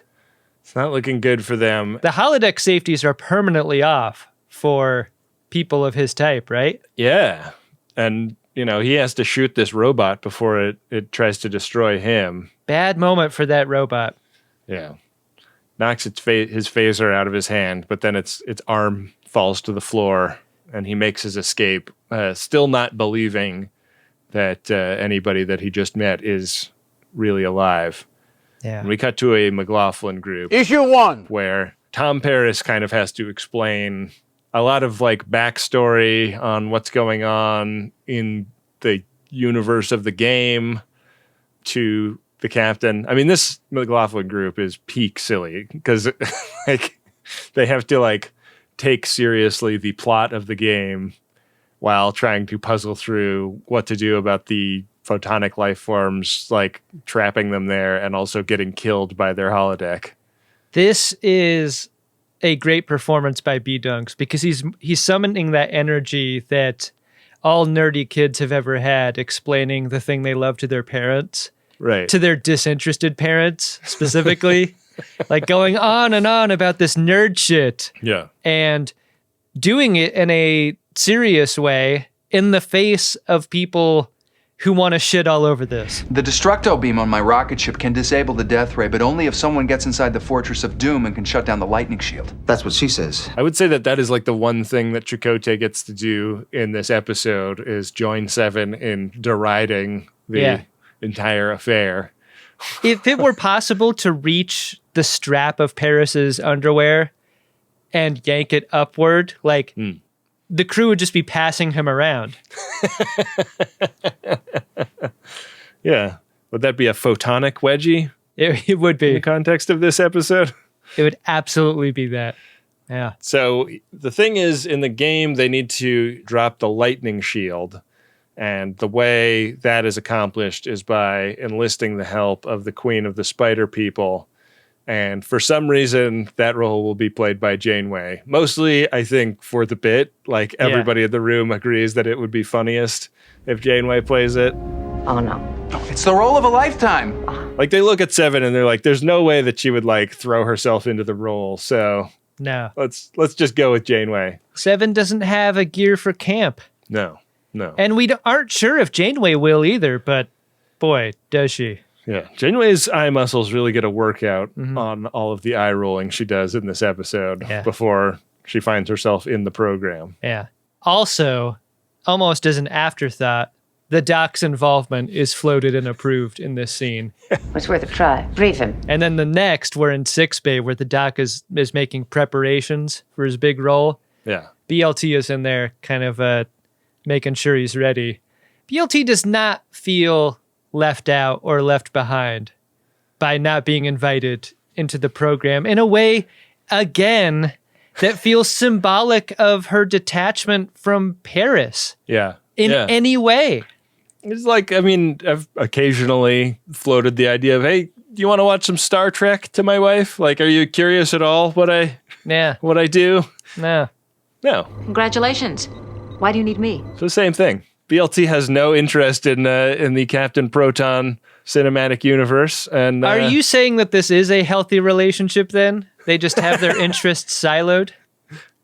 It's not looking good for them. The holodeck safeties are permanently off for people of his type, right? Yeah. And, he has to shoot this robot before it tries to destroy him. Bad moment for that robot. Yeah. Knocks his phaser out of his hand, but then its arm falls to the floor, and he makes his escape, still not believing that anybody that he just met is really alive. Yeah. And we cut to a McLaughlin group. Issue 1. Where Tom Paris kind of has to explain a lot of like backstory on what's going on in the universe of the game to the captain. I mean, this McLaughlin group is peak silly because like they have to like take seriously the plot of the game while trying to puzzle through what to do about the photonic life forms, like trapping them there and also getting killed by their holodeck. This is a great performance by B-Dunks because he's summoning that energy that all nerdy kids have ever had, explaining the thing they love to their parents. Right. To their disinterested parents, specifically. Like going on and on about this nerd shit. Yeah. And doing it in a serious way in the face of people who want to shit all over this. The destructo beam on my rocket ship can disable the death ray, but only if someone gets inside the Fortress of Doom and can shut down the lightning shield. That's what she says. I would say that is like the one thing that Chaotica gets to do in this episode is join Seven in deriding the entire affair. If it were possible to reach the strap of Paris's underwear and yank it upward, like the crew would just be passing him around. Yeah. Would that be a photonic wedgie? It would be. In the context of this episode? It would absolutely be that. Yeah. So the thing is, in the game, they need to drop the lightning shield. And the way that is accomplished is by enlisting the help of the Queen of the Spider People. And for some reason, that role will be played by Janeway. Mostly, I think, for the bit. Like, everybody in the room agrees that it would be funniest if Janeway plays it. Oh, no. It's the role of a lifetime. Like, they look at Seven and they're like, there's no way that she would, like, throw herself into the role. So, no. Let's just go with Janeway. Seven doesn't have a gear for camp. No. And we aren't sure if Janeway will either, but boy, does she. Yeah, Janeway's eye muscles really get a workout on all of the eye rolling she does in this episode before she finds herself in the program. Yeah. Also, almost as an afterthought, the Doc's involvement is floated and approved in this scene. It's worth a try. Brief him. And then the next, we're in 6 Bay, where the Doc is making preparations for his big role. Yeah. BLT is in there kind of making sure he's ready. BLT does not feel left out or left behind by not being invited into the program in a way, again, that feels symbolic of her detachment from Paris. Yeah. In any way. It's like, I mean, I've occasionally floated the idea of, hey, do you want to watch some Star Trek to my wife? Like, are you curious at all what I do? No. Congratulations. Why do you need me? It's the same thing. BLT has no interest in the Captain Proton cinematic universe. And are you saying that this is a healthy relationship then? They just have their interests siloed?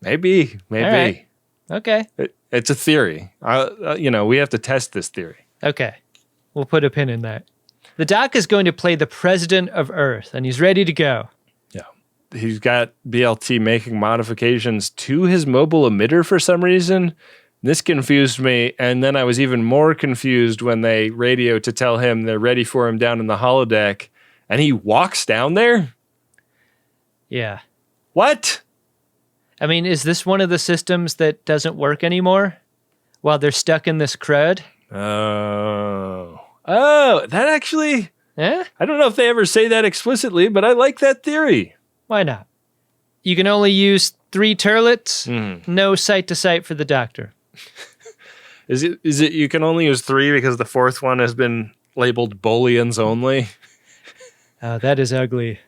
Maybe. Right. Okay. It's a theory. We have to test this theory. Okay. We'll put a pin in that. The Doc is going to play the president of Earth, and he's ready to go. Yeah. He's got BLT making modifications to his mobile emitter for some reason. This confused me, and then I was even more confused when they radio to tell him they're ready for him down in the holodeck, and he walks down there? Yeah. What? I mean, is this one of the systems that doesn't work anymore while they're stuck in this crud? Oh, that actually... Yeah? I don't know if they ever say that explicitly, but I like that theory. Why not? You can only use 3 turlets, no sight to sight for the Doctor. Is it you can only use 3 because the 4th one has been labeled Bolians only? Oh, that is ugly.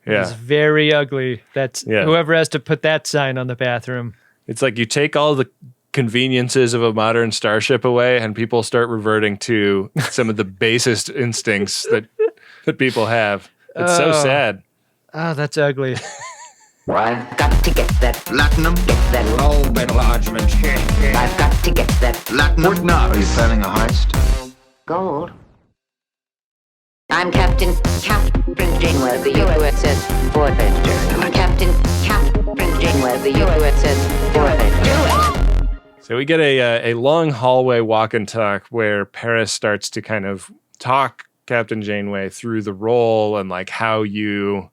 Yeah. It's very ugly. That's whoever has to put that sign on the bathroom. It's like you take all the conveniences of a modern starship away and people start reverting to some of the basest instincts that people have. It's so sad. Oh, that's ugly. I've got to get that Platinum. Get that Globe enlargement. I've got to get that Platinum. Are you planning a heist? gold. I'm Captain Janeway of the USS Voyager. Captain Janeway of the USS Voyager. So we get a long hallway walk and talk where Paris starts to kind of talk Captain Janeway through the role and like how you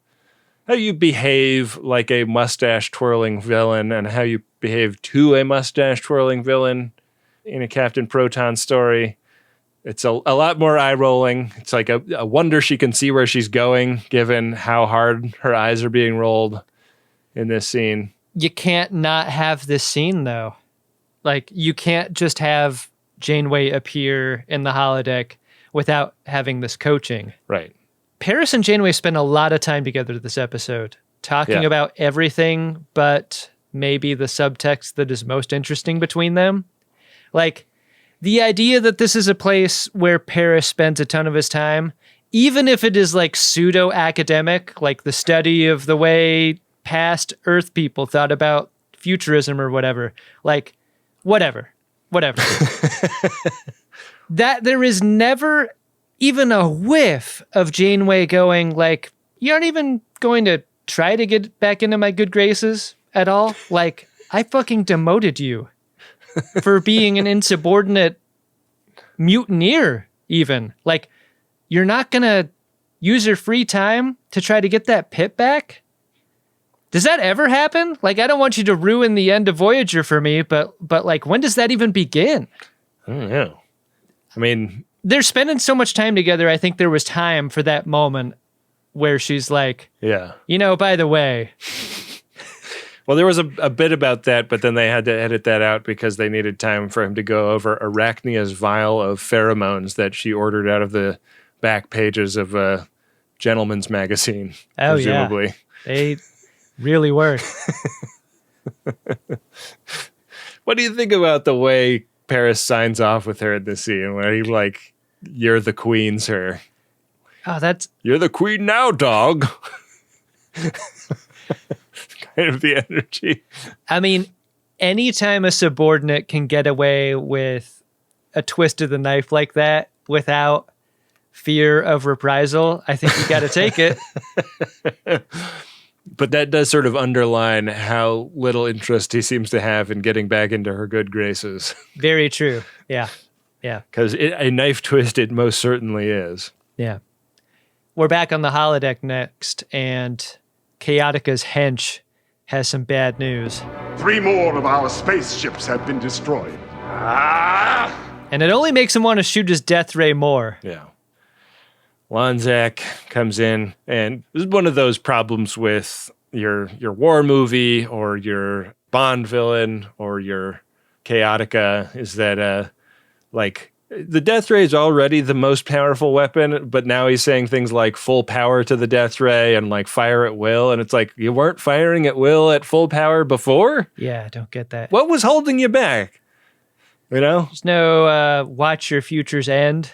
behave like a mustache twirling villain and how you behave to a mustache twirling villain in a Captain Proton story. It's a lot more eye rolling. It's like a wonder she can see where she's going, given how hard her eyes are being rolled in this scene. You can't not have this scene, though. Like, you can't just have Janeway appear in the holodeck without having this coaching. Right. Paris and Janeway spend a lot of time together this episode, talking about everything but maybe the subtext that is most interesting between them. Like, the idea that this is a place where Paris spends a ton of his time, even if it is like pseudo-academic, like the study of the way past Earth people thought about futurism or whatever, like, whatever. That there is never even a whiff of Janeway going like, you aren't even going to try to get back into my good graces at all? Like, I fucking demoted you for being an insubordinate mutineer, even. Like, you're not gonna use your free time to try to get that pip back? Does that ever happen? Like, I don't want you to ruin the end of Voyager for me, but like, when does that even begin? I don't know. I mean, they're spending so much time together. I think there was time for that moment where she's like, you know, by the way. Well, there was a bit about that, but then they had to edit that out because they needed time for him to go over Arachnia's vial of pheromones that she ordered out of the back pages of a gentleman's magazine, presumably. Yeah. They really were. What do you think about the way Paris signs off with her in this scene where he like, you're the queen, sir? Oh, you're the queen now, dog. Kind of the energy. I mean, anytime a subordinate can get away with a twist of the knife like that without fear of reprisal, I think you got to take it. But that does sort of underline how little interest he seems to have in getting back into her good graces. Very true. Yeah. Because a knife twist it most certainly is. Yeah. We're back on the holodeck next, and Chaotica's hench has some bad news. 3 more of our spaceships have been destroyed. And it only makes him want to shoot his death ray more. Yeah. Lanzac comes in, and this is one of those problems with your war movie or your Bond villain or your Chaotica is that, like, the death ray is already the most powerful weapon, but now he's saying things like full power to the death ray and like fire at will. And it's like, you weren't firing at will at full power before? Yeah, I don't get that. What was holding you back? You know? There's no watch your futures end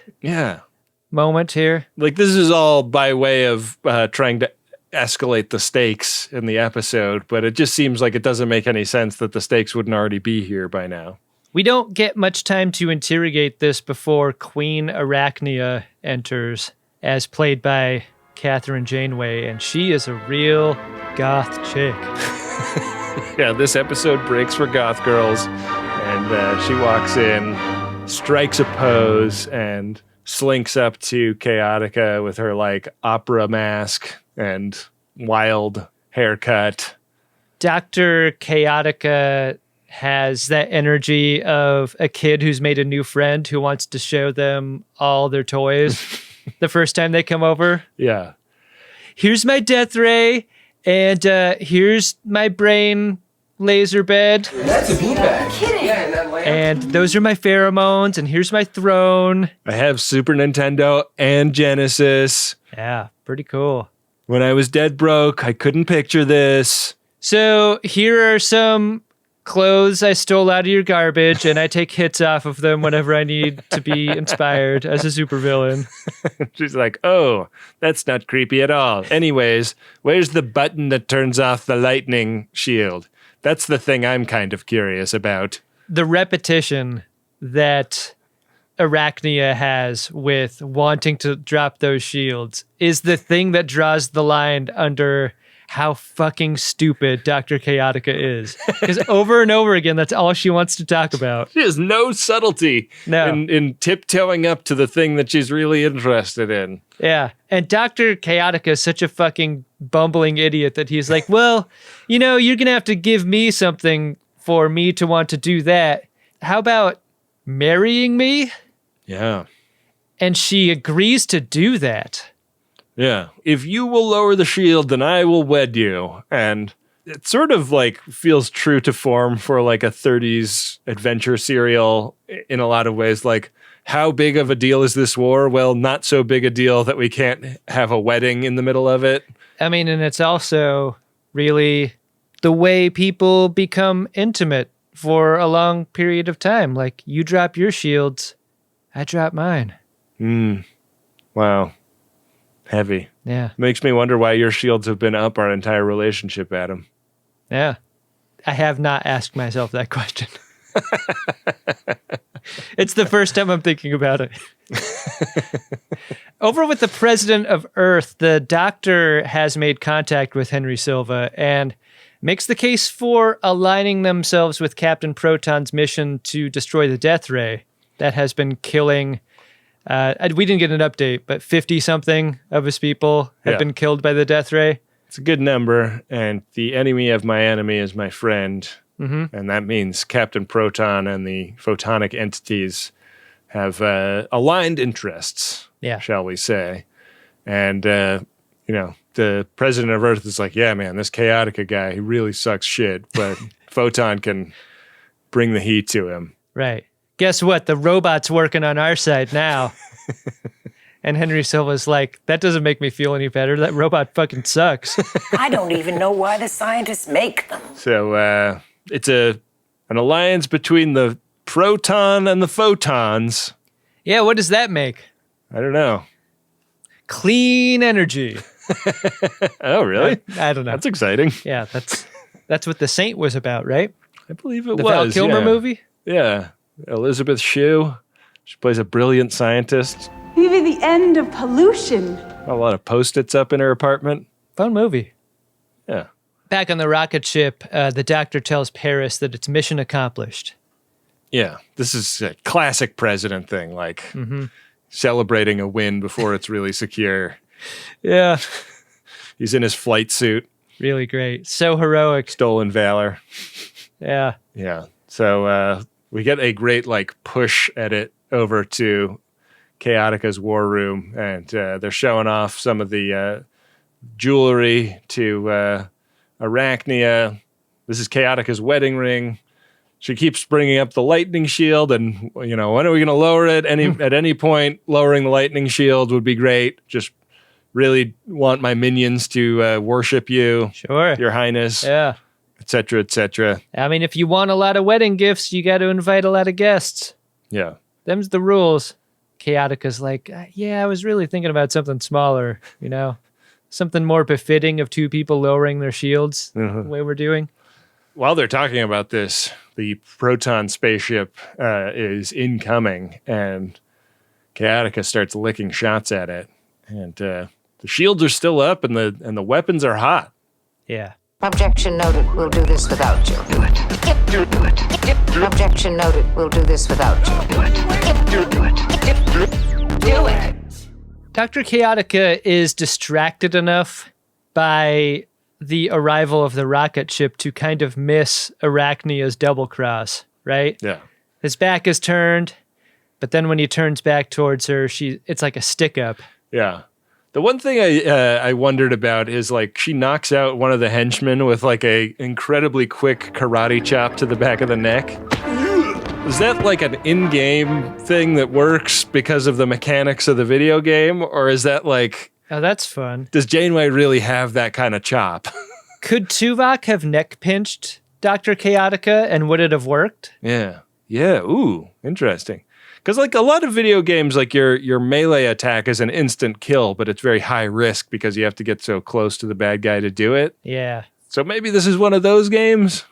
moment here. Like, this is all by way of trying to escalate the stakes in the episode, but it just seems like it doesn't make any sense that the stakes wouldn't already be here by now. We don't get much time to interrogate this before Queen Arachnia enters, as played by Catherine Janeway, and she is a real goth chick. Yeah, this episode breaks for goth girls, and she walks in, strikes a pose, and slinks up to Chaotica with her, like, opera mask and wild haircut. Dr. Chaotica has that energy of a kid who's made a new friend who wants to show them all their toys the first time they come over. Yeah. Here's my death ray, and here's my brain laser bed. That's a beanbag. Yeah, and that lamp. And those are my pheromones, and here's my throne. I have Super Nintendo and Genesis. Yeah, pretty cool. When I was dead broke, I couldn't picture this. So here are some clothes I stole out of your garbage, and I take hits off of them whenever I need to be inspired as a supervillain. She's like, oh, that's not creepy at all. Anyways, where's the button that turns off the lightning shield? That's the thing I'm kind of curious about. The repetition that Arachnia has with wanting to drop those shields is the thing that draws the line under how fucking stupid Dr. Chaotica is. Because over and over again, that's all she wants to talk about. She has no subtlety in tiptoeing up to the thing that she's really interested in. Yeah. And Dr. Chaotica is such a fucking bumbling idiot that he's like, well, you know, you're going to have to give me something for me to want to do that. How about marrying me? Yeah. And she agrees to do that. Yeah. If you will lower the shield, then I will wed you. And it sort of like feels true to form for like a 30s adventure serial in a lot of ways. Like, how big of a deal is this war? Well, not so big a deal that we can't have a wedding in the middle of it. I mean, and it's also really the way people become intimate for a long period of time. Like, you drop your shields, I drop mine. Wow. Heavy. Yeah. Makes me wonder why your shields have been up our entire relationship, Adam. Yeah. I have not asked myself that question. It's the first time I'm thinking about it. Over with the president of Earth, the doctor has made contact with Henry Silva and makes the case for aligning themselves with Captain Proton's mission to destroy the Death Ray that has been killing... we didn't get an update, but 50-something of his people have been killed by the Death Ray. It's a good number, and the enemy of my enemy is my friend. Mm-hmm. And that means Captain Proton and the photonic entities have aligned interests, shall we say. And, the president of Earth is like, yeah, man, this Chaotica guy, he really sucks shit, but Photon can bring the heat to him. Right. Guess what? The robot's working on our side now. And Henry Silva's like, that doesn't make me feel any better. That robot fucking sucks. I don't even know why the scientists make them. So it's an alliance between the proton and the photons. Yeah, what does that make? I don't know. Clean energy. Oh, really? I don't know. That's exciting. Yeah, that's what The Saint was about, right? I believe it the was. The Val Kilmer movie? Yeah. Elizabeth Shue. She plays a brilliant scientist. Maybe the end of pollution. A lot of Post-its up in her apartment. Fun movie. Yeah. Back on the rocket ship, the doctor tells Paris that it's mission accomplished. Yeah. This is a classic president thing, like celebrating a win before it's really secure. Yeah. He's in his flight suit. Really great. So heroic. Stolen valor. Yeah. Yeah. So we get a great push edit over to Chaotica's war room, and they're showing off some of the jewelry to Arachnia. This is Chaotica's wedding ring. She keeps bringing up the lightning shield, and when are we going to lower it? At any point, lowering the lightning shield would be great. Just really want my minions to worship you, sure, Your Highness, yeah, etc., etc. I mean, if you want a lot of wedding gifts, you got to invite a lot of guests. Yeah, them's the rules. Chaotica's like, yeah, I was really thinking about something smaller, something more befitting of two people lowering their shields the way we're doing. While they're talking about this, the Proton spaceship is incoming, and Chaotica starts licking shots at it. And the shields are still up, and the weapons are hot. Yeah. Objection noted. We'll do this without you. Do it. Do it. Objection noted. We'll do this without you. Do it. Do it. Do it. Dr. Chaotica is distracted enough by the arrival of the rocket ship to kind of miss Arachnia's double cross, right? Yeah. His back is turned, but then when he turns back towards her, it's like a stick up. Yeah. The one thing I wondered about is like she knocks out one of the henchmen with like a incredibly quick karate chop to the back of the neck. Is that like an in-game thing that works because of the mechanics of the video game, or is that like? Oh, that's fun. Does Janeway really have that kind of chop? Could Tuvok have neck pinched Dr. Chaotica, and would it have worked? Yeah. Ooh, interesting. Because like a lot of video games, like your melee attack is an instant kill, but it's very high risk because you have to get so close to the bad guy to do it. Yeah. So maybe this is one of those games.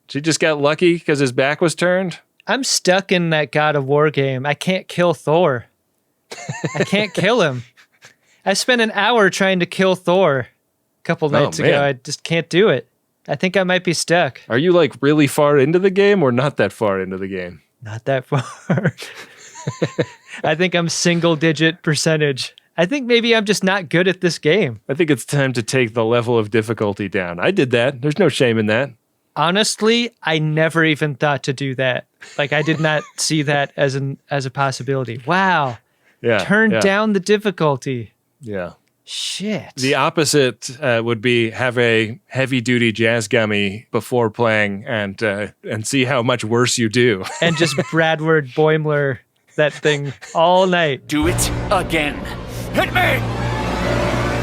She just got lucky because his back was turned. I'm stuck in that God of War game. I can't kill Thor. I can't kill him. I spent an hour trying to kill Thor a couple nights ago. I just can't do it. I think I might be stuck. Are you like really far into the game or not that far into the game? Not that far. I think I'm single-digit percentage. I think maybe I'm just not good at this game. I think it's time to take the level of difficulty down. I did that. There's no shame in that. Honestly, I never even thought to do that. Like, I did not see that as a possibility. Wow. Yeah. Turn down the difficulty. Yeah. Shit. The opposite would be have a heavy-duty jazz gummy before playing and see how much worse you do. And just Bradward Boimler that thing all night. Do it again. Hit me!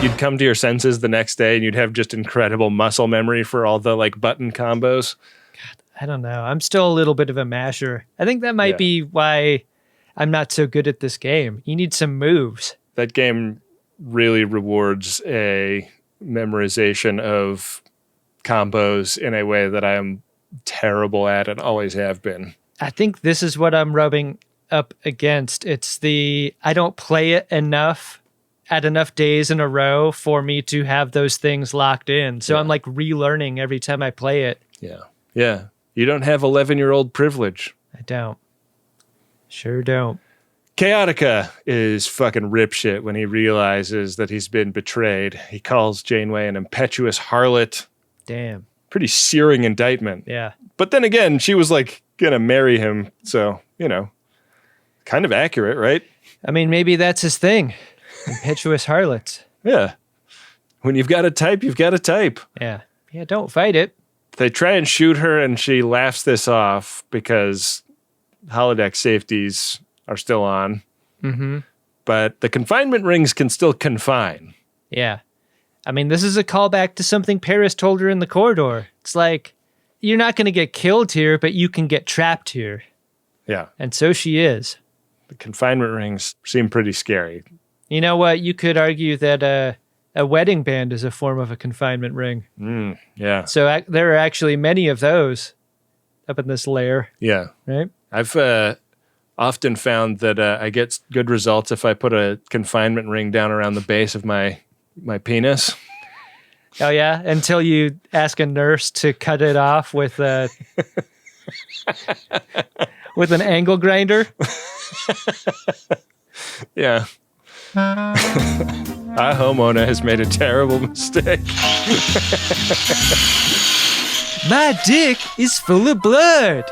You'd come to your senses the next day and you'd have just incredible muscle memory for all the like button combos. God, I don't know. I'm still a little bit of a masher. I think that might be why I'm not so good at this game. You need some moves. That game really rewards a memorization of combos in a way that I am terrible at and always have been. I think this is what I'm rubbing up against. It's I don't play it enough at enough days in a row for me to have those things locked in. So I'm like relearning every time I play it. Yeah. You don't have 11-year-old privilege. I don't. Sure don't. Chaotica is fucking ripshit when he realizes that he's been betrayed. He calls Janeway an impetuous harlot. Damn. Pretty searing indictment. Yeah. But then again, she was like gonna marry him. So, kind of accurate, right? I mean, maybe that's his thing. Impetuous harlots. Yeah. When you've got a type, you've got a type. Yeah. Yeah, don't fight it. They try and shoot her and she laughs this off because holodeck safeties are still on. Mm-hmm. But the confinement rings can still confine. Yeah. I mean, this is a callback to something Paris told her in the corridor. It's like, you're not going to get killed here, but you can get trapped here. Yeah. And so she is. The confinement rings seem pretty scary. You know what? You could argue that a wedding band is a form of a confinement ring. Yeah. So there are actually many of those up in this layer. Yeah. Right? I've often found that I get good results if I put a confinement ring down around the base of my penis. Oh, yeah? Until you ask a nurse to cut it off with with an angle grinder. Yeah. Our homeowner has made a terrible mistake. My dick is full of blood.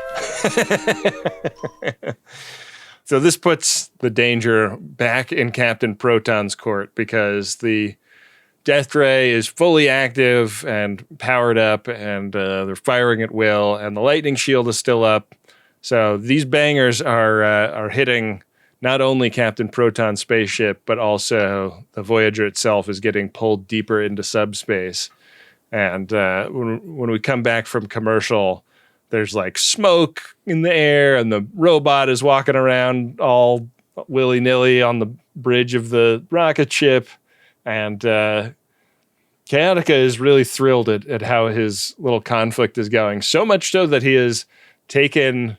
So this puts the danger back in Captain Proton's court because the death ray is fully active and powered up and they're firing at will and the lightning shield is still up. So these bangers are hitting not only Captain Proton's spaceship, but also the Voyager itself is getting pulled deeper into subspace. And when we come back from commercial, there's like smoke in the air and the robot is walking around all willy-nilly on the bridge of the rocket ship. And Chaotica is really thrilled at how his little conflict is going. So much so that he has taken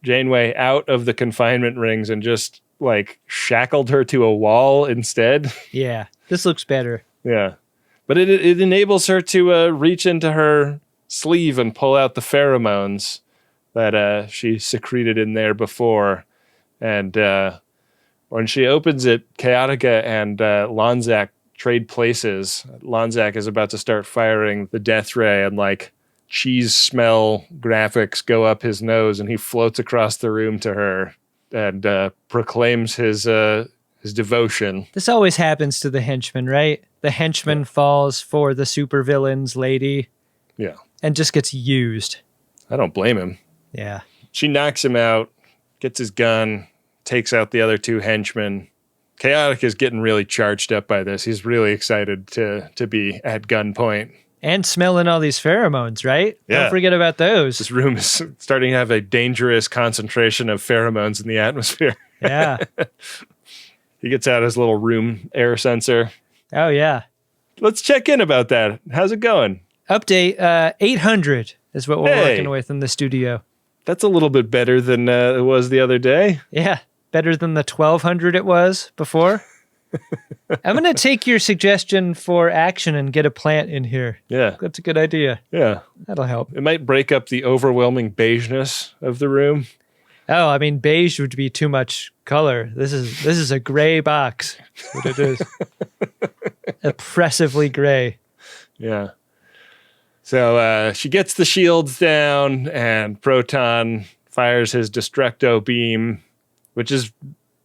Janeway out of the confinement rings and just like shackled her to a wall instead. Yeah, this looks better. Yeah. But it enables her to reach into her sleeve and pull out the pheromones that she secreted in there before. And when she opens it, Chaotica and Lonzak trade places. Lonzak is about to start firing the death ray and like cheese smell graphics go up his nose and he floats across the room to her and proclaims his his devotion. This always happens to the henchman, right? The henchman falls for the supervillain's lady. Yeah. And just gets used. I don't blame him. Yeah. She knocks him out, gets his gun, takes out the other 2 henchmen. Chaotic is getting really charged up by this. He's really excited to be at gunpoint. And smelling all these pheromones, right? Yeah. Don't forget about those. This room is starting to have a dangerous concentration of pheromones in the atmosphere. Yeah. He gets out his little room air sensor. Oh, yeah. Let's check in about that. How's it going? Update 800 is what we're working with in the studio. That's a little bit better than it was the other day. Yeah. Better than the 1200 it was before. I'm going to take your suggestion for action and get a plant in here. Yeah. That's a good idea. Yeah. That'll help. It might break up the overwhelming beigeness of the room. Oh, I mean, beige would be too much color. This is a gray box. That's what it is. Oppressively gray. Yeah. So she gets the shields down, and Proton fires his Destructo beam, which is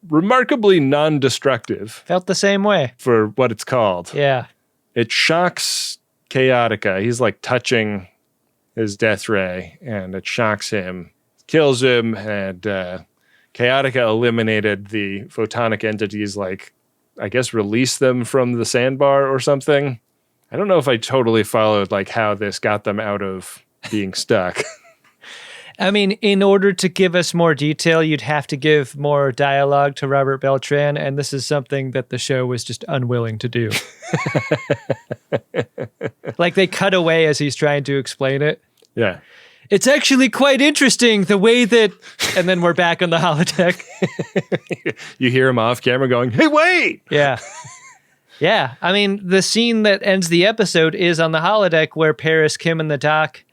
remarkably non-destructive. Felt the same way. For what it's called. Yeah. It shocks Chaotica. He's like touching his death ray, and it shocks him, kills him, and Chaotica eliminated the photonic entities, like, I guess release them from the sandbar or something. I don't know if I totally followed like how this got them out of being stuck. I mean, in order to give us more detail, you'd have to give more dialogue to Robert Beltran, and this is something that the show was just unwilling to do. Like, they cut away as he's trying to explain it. Yeah. It's actually quite interesting the way that... And then we're back on the holodeck. You hear him off camera going, "Hey, wait!" Yeah. Yeah. I mean, the scene that ends the episode is on the holodeck where Paris, Kim, and the Doc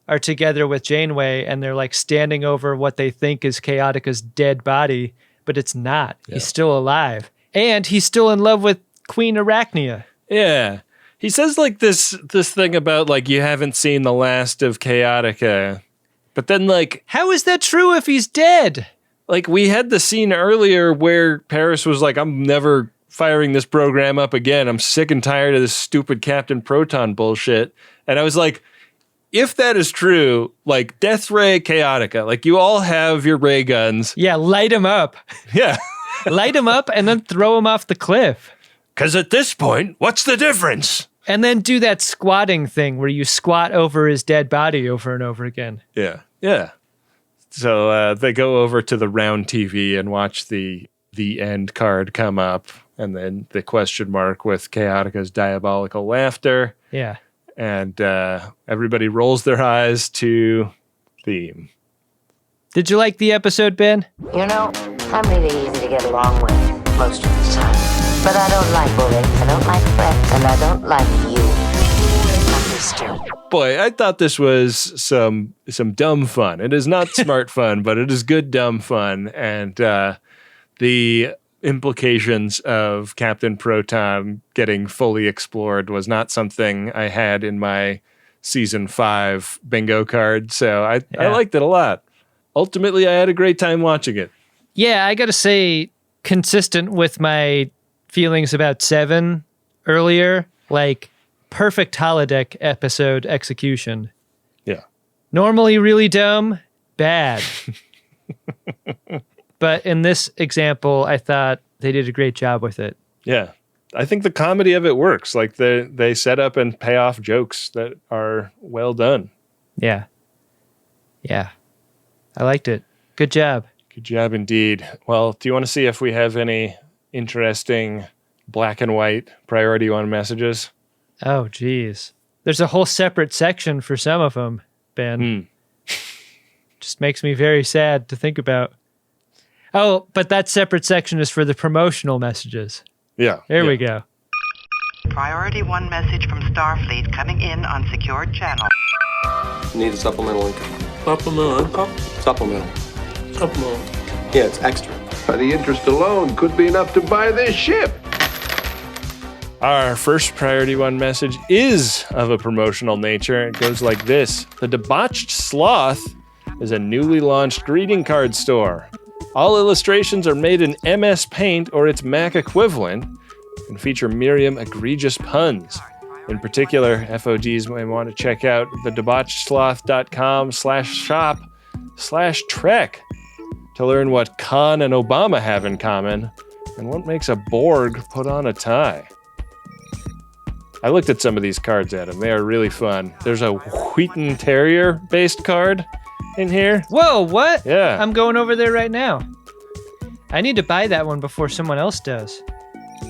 are together with Janeway, and they're like standing over what they think is Chaotica's dead body, but it's not. Yeah. He's still alive. And he's still in love with Queen Arachnia. Yeah. He says like this thing about like you haven't seen the last of Chaotica. But then like, how is that true if he's dead? Like, we had the scene earlier where Paris was like, "I'm never firing this program up again. I'm sick and tired of this stupid Captain Proton bullshit." And I was like, if that is true, like, Death Ray Chaotica, like, you all have your ray guns. Yeah, light him up. Yeah. Light him up and then throw him off the cliff. Because at this point, what's the difference? And then do that squatting thing where you squat over his dead body over and over again. Yeah. Yeah. So they go over to the round TV and watch the end card come up, and then the question mark with Chaotica's diabolical laughter. Yeah. And everybody rolls their eyes to theme. Did you like the episode, Ben? You know, I'm really easy to get along with most of the time. But I don't like bullying, I don't like threats, and I don't like you. Boy, I thought this was some dumb fun. It is not smart fun, but it is good dumb fun. And the implications of Captain Proton getting fully explored was not something I had in my season 5 bingo card. So I liked it a lot. Ultimately, I had a great time watching it. Yeah, I got to say, consistent with my feelings about 7 earlier, like, perfect holodeck episode execution. Yeah. Normally really dumb, bad. But in this example, I thought they did a great job with it. Yeah. I think the comedy of it works. Like, they set up and pay off jokes that are well done. Yeah. Yeah. I liked it. Good job. Good job indeed. Well, do you want to see if we have any interesting black and white priority 1 messages? Oh, geez. There's a whole separate section for some of them, Ben. Just makes me very sad to think about. Oh, but that separate section is for the promotional messages. Yeah. There we go. Priority 1 message from Starfleet coming in on secured channel. Need a supplemental income. Supplemental income? Supplemental. Yeah, it's extra. The interest alone could be enough to buy this ship. Our first priority 1 message is of a promotional nature. It goes like this. The Debauched Sloth is a newly launched greeting card store. All illustrations are made in MS Paint or its Mac equivalent and feature Miriam egregious puns. In particular, FOGs may want to check out the debauchedsloth.com/shop/trek to learn what Khan and Obama have in common and what makes a Borg put on a tie. I looked at some of these cards, Adam. They are really fun. There's a Wheaton Terrier-based card in here. Whoa, what? Yeah. I'm going over there right now. I need to buy that one before someone else does.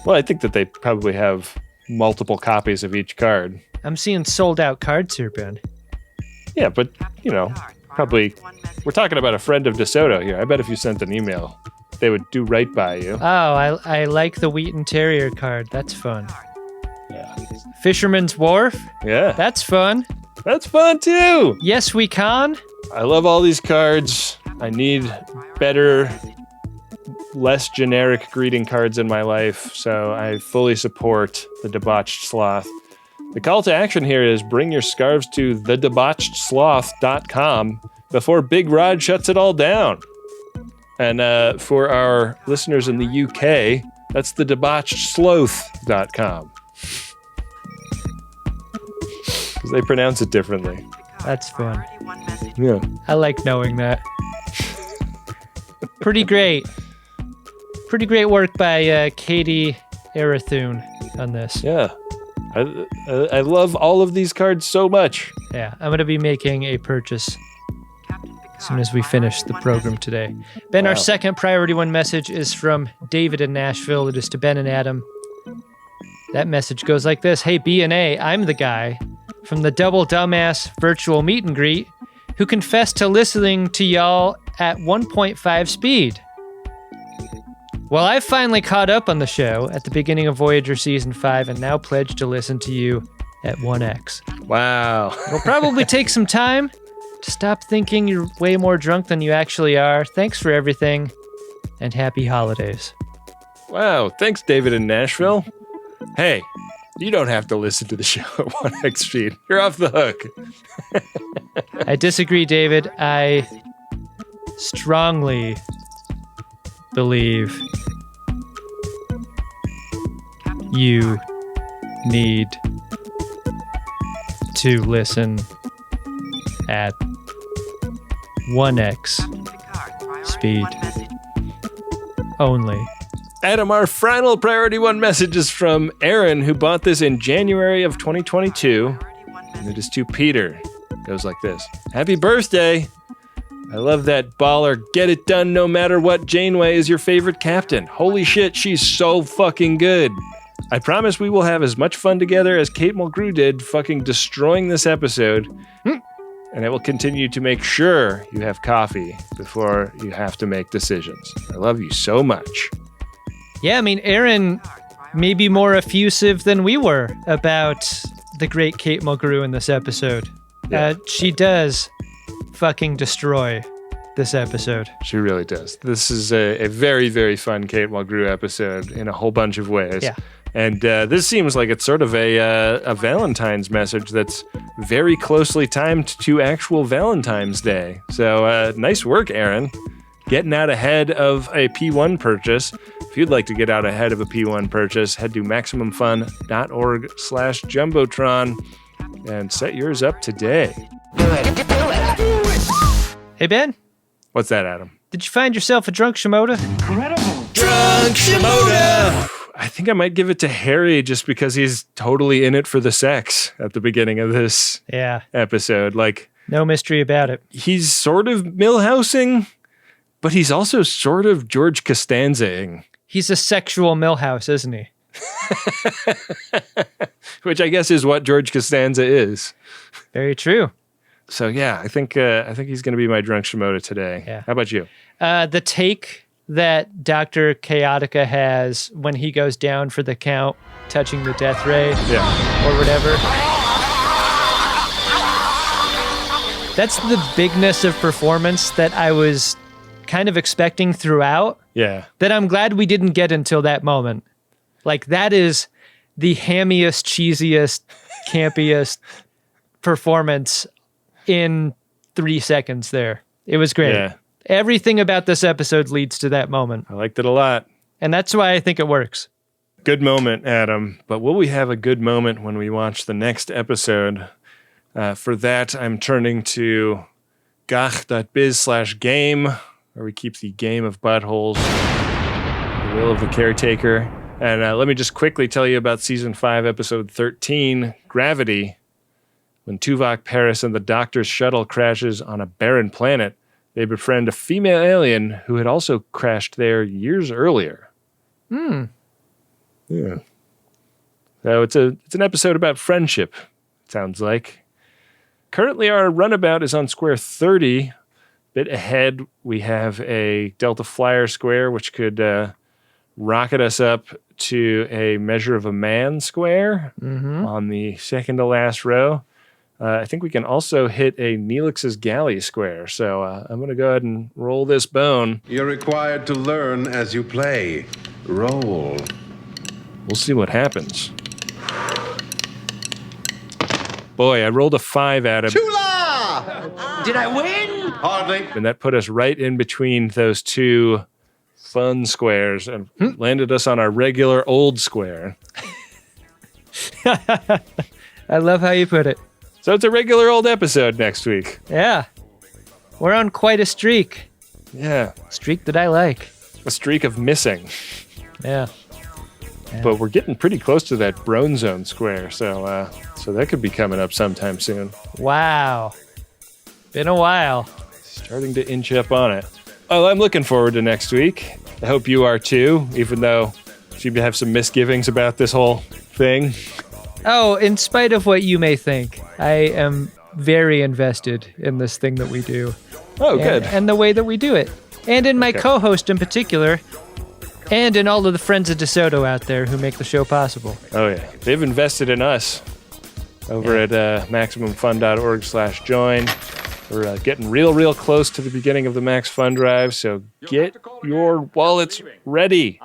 Well, I think that they probably have multiple copies of each card. I'm seeing sold out cards here, Ben. Yeah, but, probably... We're talking about a friend of DeSoto here. I bet if you sent an email, they would do right by you. Oh, I like the Wheaton Terrier card. That's fun. Yeah. Fisherman's Wharf? Yeah. That's fun. That's fun, too! Yes, we can. I love all these cards. I need better, less generic greeting cards in my life, so I fully support the Debauched Sloth. The call to action here is bring your scarves to thedebauchedsloth.com before Big Rod shuts it all down. And for our listeners in the UK, that's thedebauchedsloth.com. Because they pronounce it differently. That's fun. Yeah. I like knowing that. Pretty great. Pretty great work by Katie Arathune on this. Yeah. I love all of these cards so much. Yeah, I'm going to be making a purchase as soon as we finish the program today. Ben, Our second priority one message is from David in Nashville. It is to Ben and Adam. That message goes like this. Hey, B&A, I'm the guy from the Double Dumbass virtual meet and greet who confessed to listening to y'all at 1.5 speed. Well, I've finally caught up on the show at the beginning of Voyager Season 5 and now pledge to listen to you at 1x. Wow. It'll probably take some time to stop thinking you're way more drunk than you actually are. Thanks for everything, and happy holidays. Wow, thanks, David in Nashville. Hey, you don't have to listen to the show at 1x speed. You're off the hook. I disagree, David. I strongly believe you need to listen at 1x speed only. Adam, our final priority one message is from Aaron, who bought this in January of 2022, and it is to Peter. It goes like this. Happy birthday! I love that baller, get it done no matter what Janeway is your favorite captain. Holy shit, she's so fucking good. I promise we will have as much fun together as Kate Mulgrew did fucking destroying this episode. And I will continue to make sure you have coffee before you have to make decisions. I love you so much. Yeah, I mean, Aaron may be more effusive than we were about the great Kate Mulgrew in this episode. Yeah. She does fucking destroy this episode. She really does. This is a very, very fun Kate Mulgrew episode in a whole bunch of ways. Yeah. And this seems like it's sort of a Valentine's message that's very closely timed to actual Valentine's Day. So nice work, Aaron. Getting out ahead of a P1 purchase. If you'd like to get out ahead of a P1 purchase, head to MaximumFun.org/Jumbotron and set yours up today. Do it. Hey, Ben. What's that, Adam? Did you find yourself a drunk Shimoda? Incredible. Drunk Shimoda! I think I might give it to Harry just because he's totally in it for the sex at the beginning of this episode. Like, no mystery about it. He's sort of Milhousing, but he's also sort of George Costanza-ing. He's a sexual Milhouse, isn't he? Which I guess is what George Costanza is. Very true. So yeah, I think he's going to be my drunk Shimoda today. Yeah. How about you? The take that Dr. Chaotica has when he goes down for the count, touching the death ray, or whatever. That's the bigness of performance that I was kind of expecting throughout. Yeah. That I'm glad we didn't get until that moment. Like, that is the hammiest, cheesiest, campiest performance in 3 seconds there. It was great. Yeah. Everything about this episode leads to that moment. I liked it a lot. And that's why I think it works. Good moment, Adam. But will we have a good moment when we watch the next episode? For that, I'm turning to goth.biz/game, where we keep the game of buttholes, the will of the caretaker. And let me just quickly tell you about Season 5, Episode 13, Gravity. When Tuvok, Paris, and the Doctor's shuttle crashes on a barren planet, they befriend a female alien who had also crashed there years earlier. Yeah. So it's an episode about friendship, it sounds like. Currently, our runabout is on square 30. A bit ahead, we have a Delta Flyer square, which could rocket us up to a Measure of a Man square on the second to last row. I think we can also hit a Neelix's Galley square. So I'm going to go ahead and roll this bone. You're required to learn as you play. Roll. We'll see what happens. Boy, I rolled a 5 at him. Chula! Did I win? Hardly. And that put us right in between those two fun squares and landed us on our regular old square. I love how you put it. So it's a regular old episode next week. Yeah. We're on quite a streak. Yeah. Streak that I like. A streak of missing. Yeah. But we're getting pretty close to that Brone Zone square, so that could be coming up sometime soon. Wow. Been a while. Starting to inch up on it. Oh, I'm looking forward to next week. I hope you are too, even though you seem to have some misgivings about this whole thing. Oh, in spite of what you may think, I am very invested in this thing that we do. Oh, good. And the way that we do it. And in my co-host in particular, and in all of the friends of DeSoto out there who make the show possible. Oh, yeah. They've invested in us over at MaximumFun.org/join. We're getting real close to the beginning of the Max Fun Drive, so get your wallets ready.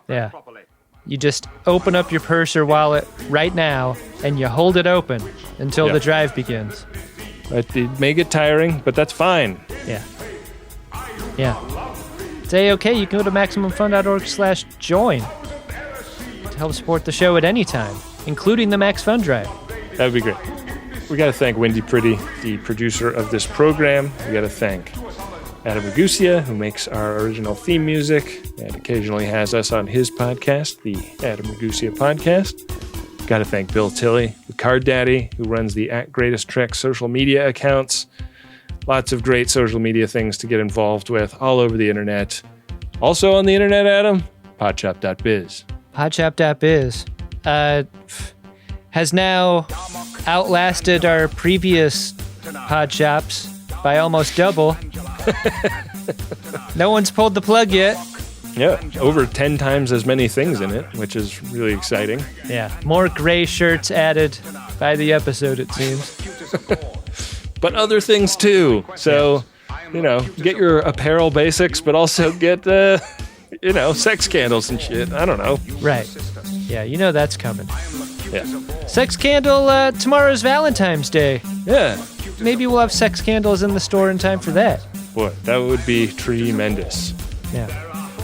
Yeah. You just open up your purse or wallet right now, and you hold it open until the drive begins. It may get tiring, but that's fine. Yeah. Say, okay, you can go to MaximumFun.org/join to help support the show at any time, including the Max Fun Drive. That would be great. We got to thank Wendy Pretty, the producer of this program. We got to thank Adam Ragusia, who makes our original theme music and occasionally has us on his podcast, the Adam Ragusia Podcast. Got to thank Bill Tilley, the Card Daddy, who runs the @GreatestTrek social media accounts. Lots of great social media things to get involved with all over the internet. Also on the internet, Adam, podshop.biz. Podshop.biz has now outlasted our previous podshops by almost double. No one's pulled the plug yet. Yeah, over 10 times as many things in it, which is really exciting. Yeah, more gray shirts added by the episode, it seems. But other things too. So, get your apparel basics, but also get, sex candles and shit. I don't know. Right. Yeah, that's coming. Yeah. Sex candle, tomorrow's Valentine's Day. Yeah. Maybe we'll have sex candles in the store in time for that. Boy, that would be tremendous. Yeah.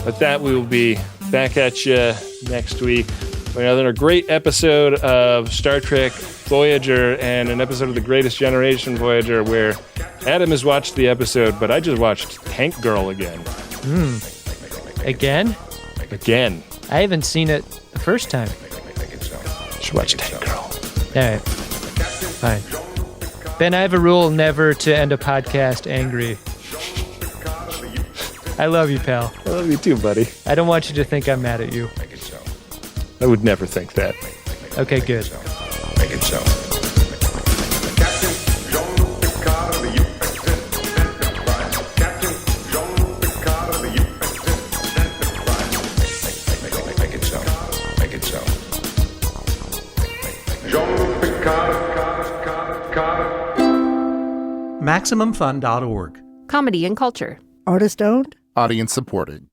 With that, we will be back at you next week for another great episode of Star Trek Voyager and an episode of the Greatest Generation Voyager where Adam has watched the episode, but I just watched Tank Girl again. Again? Again. I haven't seen it the first time. You should watch Tank Girl. All right. Fine. Ben, I have a rule never to end a podcast angry. I love you, pal. I love you too, buddy. I don't want you to think I'm mad at you. I would never think that. Okay, good. Make it so. MaximumFun.org. Comedy and culture. Artist owned. Audience supported.